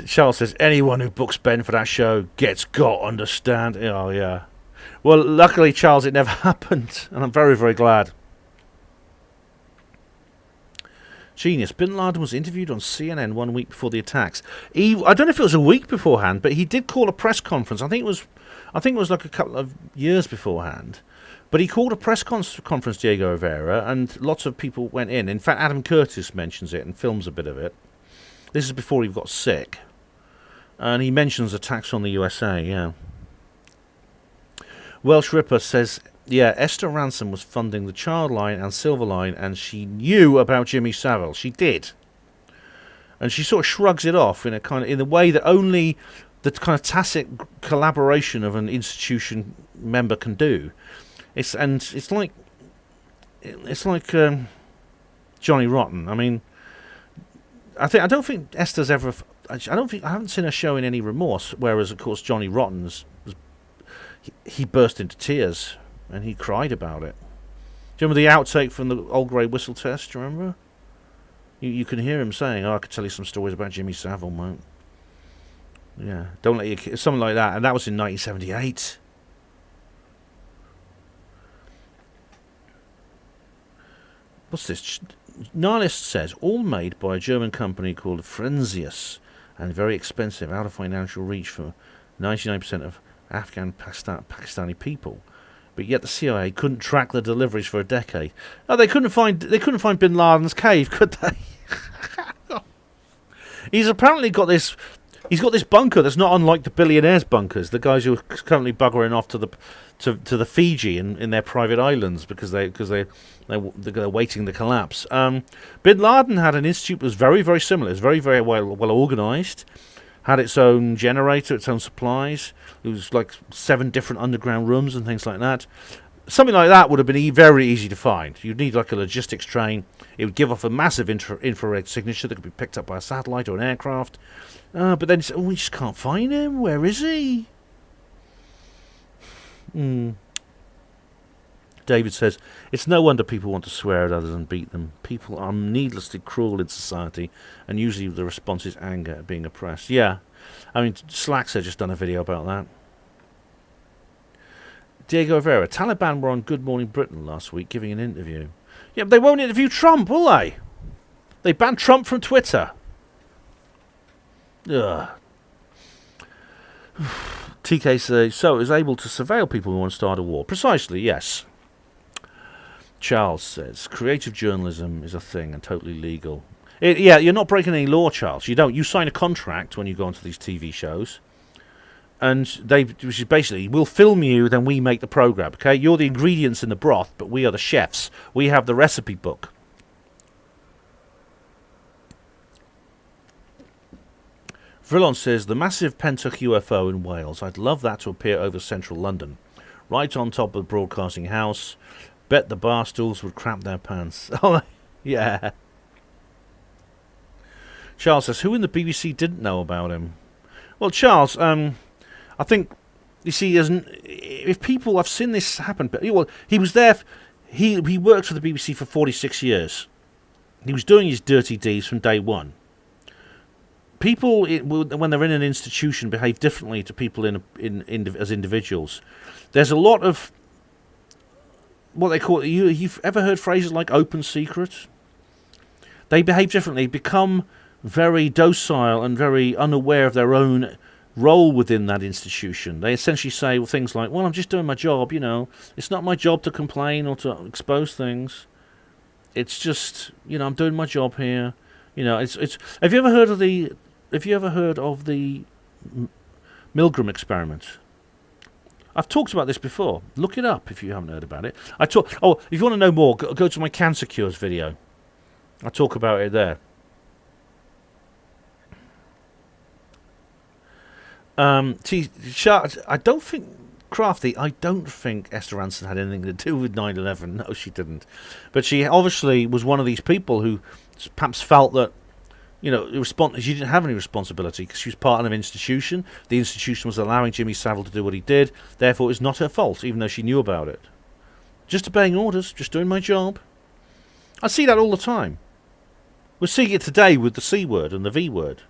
Charles says, anyone who books Ben for that show gets got, understand? Oh, yeah. Well, luckily, Charles, it never happened. And I'm very, very glad. Genius. Bin Laden was interviewed on CNN 1 week before the attacks. I don't know if it was a week beforehand, but he did call a press conference. I think it was like a couple of years beforehand. But he called a press conference, Diego Rivera, and lots of people went in. In fact, Adam Curtis mentions it and films a bit of it. This is before he got sick. And he mentions attacks on the USA, yeah. Welsh Ripper says, yeah, Esther Ransom was funding the Child Line and Silver Line, and she knew about Jimmy Savile. She did. And she sort of shrugs it off in a way that only the kind of tacit collaboration of an institution member can do. It's like it's like Johnny Rotten. I mean, I don't think Esther's ever. I haven't seen her showing any remorse. Whereas, of course, Johnny Rotten's he burst into tears and he cried about it. Do you remember the outtake from the Old Grey Whistle test? Do you remember? You can hear him saying, "Oh, I could tell you some stories about Jimmy Savile, mate." Yeah, don't let your kids, something like that, and that was in 1978. What's this? Nihilist says, all made by a German company called Frenzius, and very expensive, out of financial reach for 99% of Afghan Pakistani people. But yet the CIA couldn't track the deliveries for a decade. Oh, they couldn't find Bin Laden's cave, could they? He's apparently got this. He's got this bunker that's not unlike the billionaires' bunkers. The guys who are currently buggering off to the Fiji in their private islands because they're waiting the collapse. Bin Laden had an institute that was very, very similar. It was very, very well organised. Had its own generator, its own supplies. It was like 7 different underground rooms and things like that. Something like that would have been very easy to find. You'd need like a logistics train. It would give off a massive infrared signature that could be picked up by a satellite or an aircraft. But then we just can't find him. Where is he? David says, it's no wonder people want to swear at others and beat them. People are needlessly cruel in society, and usually the response is anger at being oppressed. Yeah. I mean, Slacks had just done a video about that. Diego Rivera, Taliban were on Good Morning Britain last week giving an interview. Yeah, but they won't interview Trump, will they? They banned Trump from Twitter. Ugh. TK says, so it was able to surveil people who want to start a war. Precisely, yes. Charles says, creative journalism is a thing and totally legal. Yeah, you're not breaking any law, Charles. You don't. You sign a contract when you go onto these TV shows. And which is basically, we'll film you, then we make the program, okay? You're the ingredients in the broth, but we are the chefs. We have the recipe book. Vrillon says, the massive Pentagon UFO in Wales. I'd love that to appear over central London. Right on top of the broadcasting house. Bet the bar stools would crap their pants. Oh, yeah. Charles says, who in the BBC didn't know about him? Well, Charles, I think, you see, if people, I've seen this happen, but well, he was there, he worked for the BBC for 46 years. He was doing his dirty deeds from day one. People, when they're in an institution, behave differently to people as individuals. There's a lot of what they call, you've ever heard phrases like open secret? They behave differently, become very docile and very unaware of their own role within that institution. They essentially say things like, well, I'm just doing my job, you know. It's not my job to complain or to expose things. It's just, you know, I'm doing my job here. You know, it's have you ever heard of the Milgram experiment? I've talked about this before. Look it up if you haven't heard about it. If you want to know more, go to my Cancer Cures video. I talk about it there. I don't think Esther Ranson had anything to do with 9/11. No, she didn't. But she obviously was one of these people who perhaps felt that, you know, she didn't have any responsibility because she was part of an institution. The institution was allowing Jimmy Savile to do what he did. Therefore, it was not her fault, even though she knew about it. Just obeying orders, just doing my job. I see that all the time. We're seeing it today with the C word and the V word.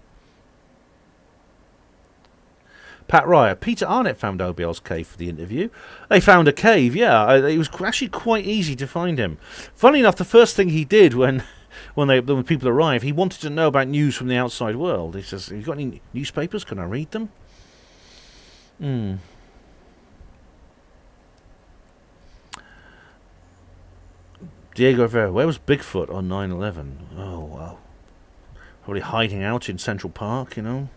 Pat Ryer, Peter Arnett found OBL's cave for the interview. They found a cave, yeah. It was actually quite easy to find him. Funny enough, the first thing he did when people arrived, he wanted to know about news from the outside world. He says, have you got any newspapers? Can I read them? Diego Rivera, where was Bigfoot on 9/11? Oh, wow. Probably hiding out in Central Park, you know.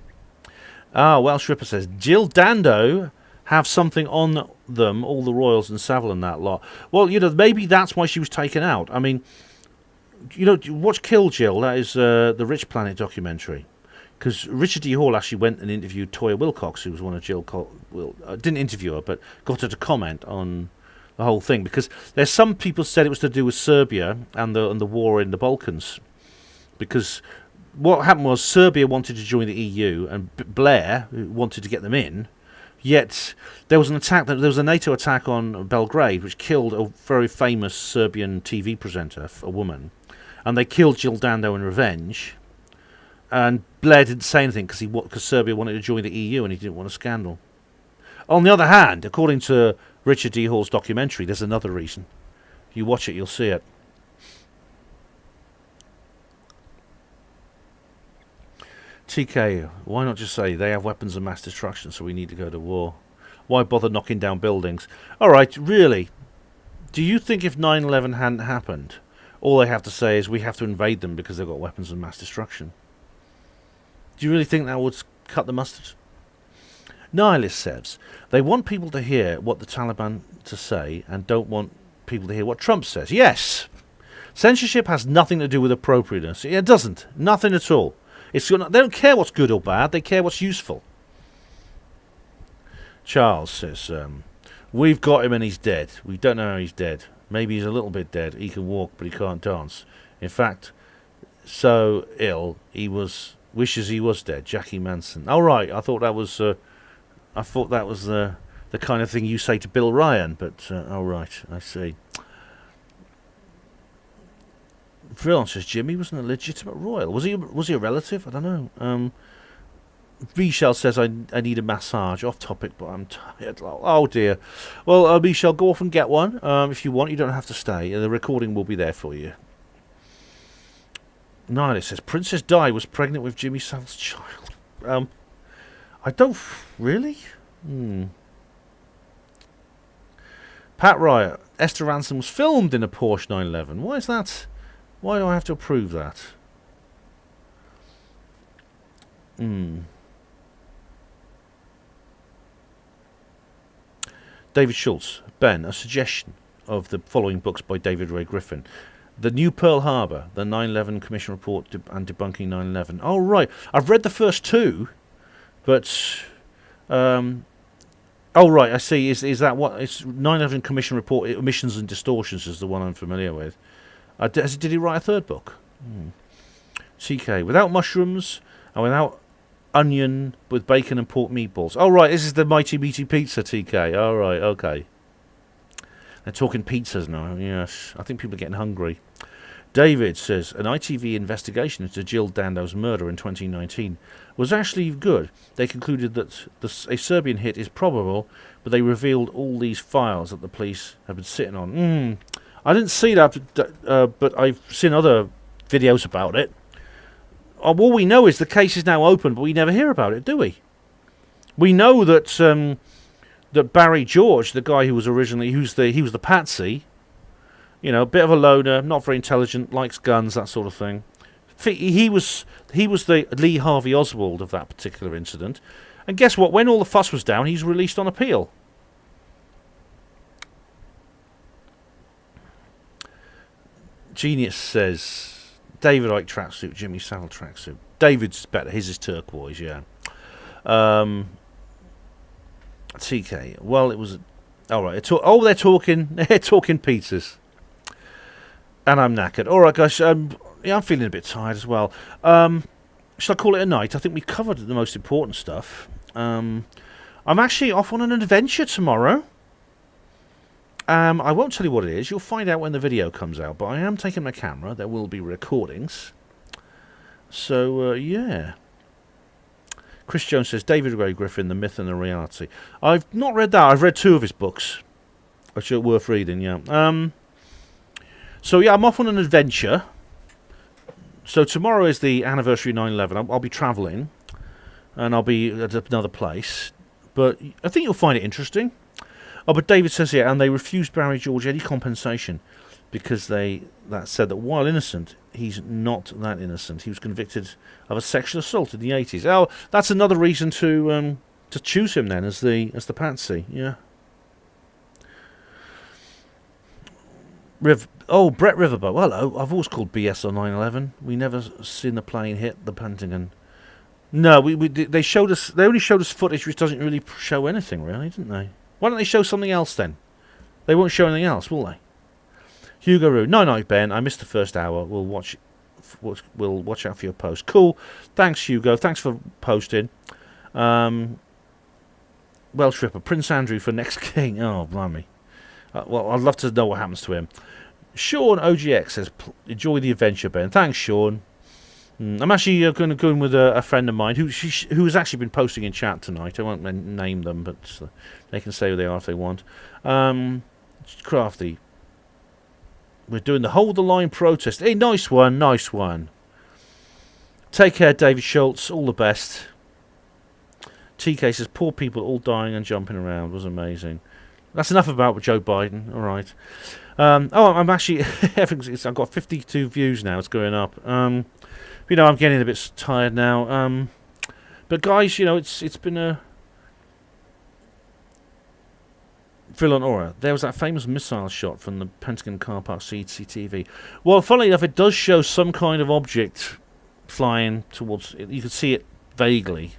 Welsh Ripper says, Jill Dando have something on them, all the royals and Savile and that lot. Well, you know, maybe that's why she was taken out. I mean, you know, watch Kill Jill. That is the Rich Planet documentary. Because Richard D. Hall actually went and interviewed Toya Wilcox, who was one of Jill... didn't interview her, but got her to comment on the whole thing, because there's some people said it was to do with Serbia and the war in the Balkans, because what happened was Serbia wanted to join the EU and Blair wanted to get them in. Yet there was there was a NATO attack on Belgrade, which killed a very famous Serbian TV presenter, a woman, and they killed Jill Dando in revenge. And Blair didn't say anything because Serbia wanted to join the EU and he didn't want a scandal. On the other hand, according to Richard D. Hall's documentary, there's another reason. If you watch it, you'll see it. TK, why not just say they have weapons of mass destruction, so we need to go to war? Why bother knocking down buildings? All right, really, do you think if 9/11 hadn't happened, all they have to say is we have to invade them because they've got weapons of mass destruction? Do you really think that would cut the mustard? Nihilist says, they want people to hear what the Taliban to say and don't want people to hear what Trump says. Yes, censorship has nothing to do with appropriateness. It doesn't. Nothing at all. They don't care what's good or bad. They care what's useful. Charles says, we've got him and he's dead. We don't know how he's dead. Maybe he's a little bit dead. He can walk, but he can't dance. In fact, so ill, wishes he was dead. Jackie Manson. Oh, right. I thought that was the kind of thing you say to Bill Ryan. But, oh, right. I see. Vrillon says Jimmy wasn't a legitimate royal. Was he a relative? I don't know. Michelle says I need a massage. Off topic, but I'm tired. Oh dear. Well, Michelle, go off and get one. If you want, you don't have to stay. The recording will be there for you. Nihilist says Princess Di was pregnant with Jimmy Savile's child. I don't really. Pat Riot. Esther Ransom was filmed in a Porsche 911. Why is that? Why do I have to approve that? David Schultz. Ben, a suggestion of the following books by David Ray Griffin. The New Pearl Harbor, the 9/11 Commission Report and Debunking 9/11. Oh, right. I've read the first two, but... oh, right, I see. Is that what... It's 9/11 Commission Report, Omissions and Distortions is the one I'm familiar with. Did he write a third book? TK, without mushrooms and without onion, with bacon and pork meatballs. Oh, right, this is the Mighty Meaty Pizza, TK. Oh, right, okay. They're talking pizzas now, yes. I think people are getting hungry. David says, an ITV investigation into Jill Dando's murder in 2019 was actually good. They concluded that a Serbian hit is probable, but they revealed all these files that the police have been sitting on. I didn't see that, but I've seen other videos about it. All we know is the case is now open, but we never hear about it, do we? We know that that Barry George, the guy who was originally, he was the patsy, you know, a bit of a loner, not very intelligent, likes guns, that sort of thing. He was the Lee Harvey Oswald of that particular incident. And guess what? When all the fuss was down, he's released on appeal. Genius says, David Icke tracksuit, Jimmy Savile tracksuit. David's better. His is turquoise, yeah. TK. Well, it was... All right. They're talking pizzas. And I'm knackered. All right, guys. Yeah, I'm feeling a bit tired as well. Shall I call it a night? I think we covered the most important stuff. I'm actually off on an adventure tomorrow. I won't tell you what it is. You'll find out when the video comes out. But I am taking my camera. There will be recordings. So, yeah. Chris Jones says, David Ray Griffin, The Myth and the Reality. I've not read that. I've read 2 of his books, which are worth reading, yeah. So, yeah, I'm off on an adventure. So, tomorrow is the anniversary 9/11. I'll be travelling, and I'll be at another place. But I think you'll find it interesting. Oh, but David says here, and they refused Barry George any compensation because that said that while innocent, he's not that innocent. He was convicted of a sexual assault in the 80s. Oh, that's another reason to choose him then as the patsy. Yeah. Brett Riverboat. Well, hello. I've always called BS on 9/11. We never seen the plane hit the Pentagon. No, they showed us. They only showed us footage which doesn't really show anything, really, didn't they? Why don't they show something else then? They won't show anything else, will they? Hugo Roo. Night, Ben. I missed the first hour. We'll watch out for your post. Cool. Thanks, Hugo. Thanks for posting. Welsh Ripper. Prince Andrew for next king. Oh, blimey. Well, I'd love to know what happens to him. Sean OGX says, enjoy the adventure, Ben. Thanks, Sean. I'm actually going to go in with a friend of mine who has actually been posting in chat tonight. I won't name them, but they can say who they are if they want. Crafty. We're doing the Hold the Line protest. Hey, nice one, nice one. Take care, David Schultz. All the best. TK says, poor people all dying and jumping around. Was amazing. That's enough about Joe Biden. All right. I'm actually... I've got 52 views now. It's going up. You know, I'm getting a bit tired now. But guys, you know, it's been a... Villain Aura. There was that famous missile shot from the Pentagon car park CCTV. Well, funnily enough, it does show some kind of object flying towards... You could see it vaguely.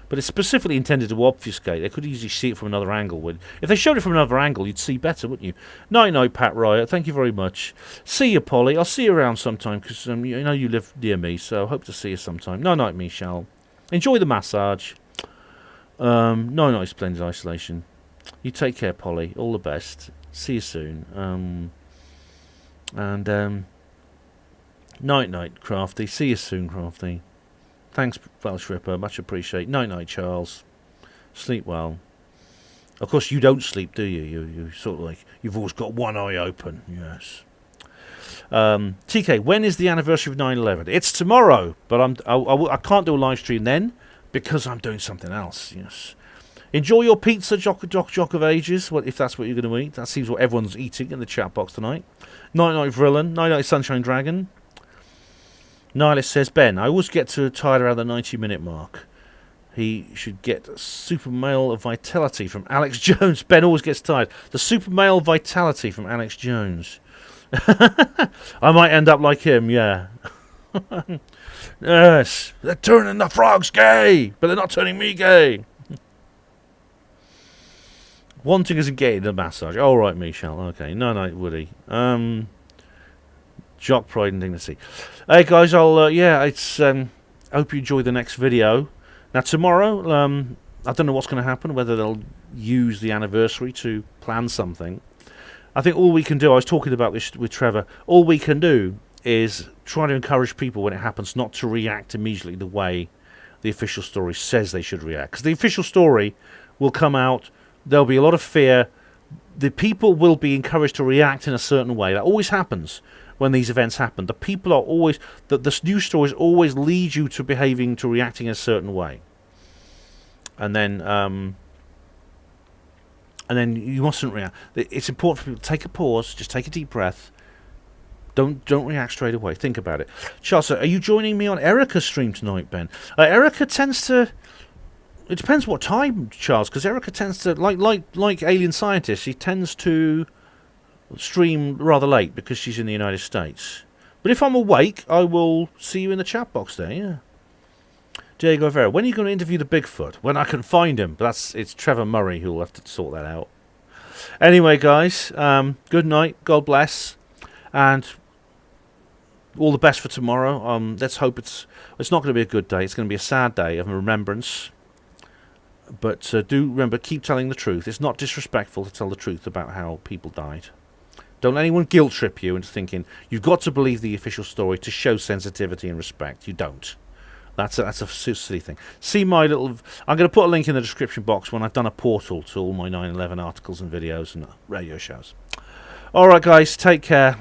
But it's specifically intended to obfuscate. They could easily see it from another angle. If they showed it from another angle, you'd see better, wouldn't you? Night, Pat Riot. Thank you very much. See you, Polly. I'll see you around sometime, because you know you live near me, so I hope to see you sometime. Night, Michelle. Enjoy the massage. Night, Splendid Isolation. You take care, Polly. All the best. See you soon. Night, Crafty. See you soon, Crafty. Thanks, Welsh Ripper. Much appreciated. Night, Charles. Sleep well. Of course, you don't sleep, do you? You sort of like... You've always got one eye open. Yes. TK, when is the anniversary of 9/11? It's tomorrow, but I can't do a live stream then because I'm doing something else. Yes. Enjoy your pizza, Jock of Ages, if that's what you're going to eat. That seems what everyone's eating in the chat box tonight. Night, Vrillan. Night, Sunshine Dragon. Nihilist says, Ben, I always get tired around the 90-minute mark. He should get super male vitality from Alex Jones. Ben always gets tired. The super male vitality from Alex Jones. I might end up like him, yeah. Yes. They're turning the frogs gay, but they're not turning me gay. Wanting isn't getting the massage. All right, Michelle. Okay. Night, Woody. Jock, Pride and Dignity. Hey guys, I'll hope you enjoy the next video. Now tomorrow, I don't know what's going to happen, whether they'll use the anniversary to plan something. I think all we can do, I was talking about this with Trevor, all we can do is try to encourage people when it happens not to react immediately the way the official story says they should react. Because the official story will come out, there'll be a lot of fear, the people will be encouraged to react in a certain way. That always happens when these events happen. The people are always... The news stories always lead you to reacting in a certain way. And then you mustn't react. It's important for people to take a pause, just take a deep breath. Don't react straight away. Think about it. Charles, are you joining me on Erica's stream tonight, Ben? Erica tends to... It depends what time, Charles, because Erica tends to... Like Alien Scientist, she tends to stream rather late because she's in the United States. But if I'm awake, I will see you in the chat box there, yeah. Diego Rivera, when are you going to interview the Bigfoot? When I can find him. But it's Trevor Murray who will have to sort that out. Anyway, guys, good night. God bless. And all the best for tomorrow. Let's hope it's not going to be a good day. It's going to be a sad day of remembrance. But do remember, keep telling the truth. It's not disrespectful to tell the truth about how people died. Don't let anyone guilt trip you into thinking you've got to believe the official story to show sensitivity and respect. You don't. That's a silly thing. See my little... I'm going to put a link in the description box when I've done a portal to all my 9/11 articles and videos and radio shows. All right, guys, take care.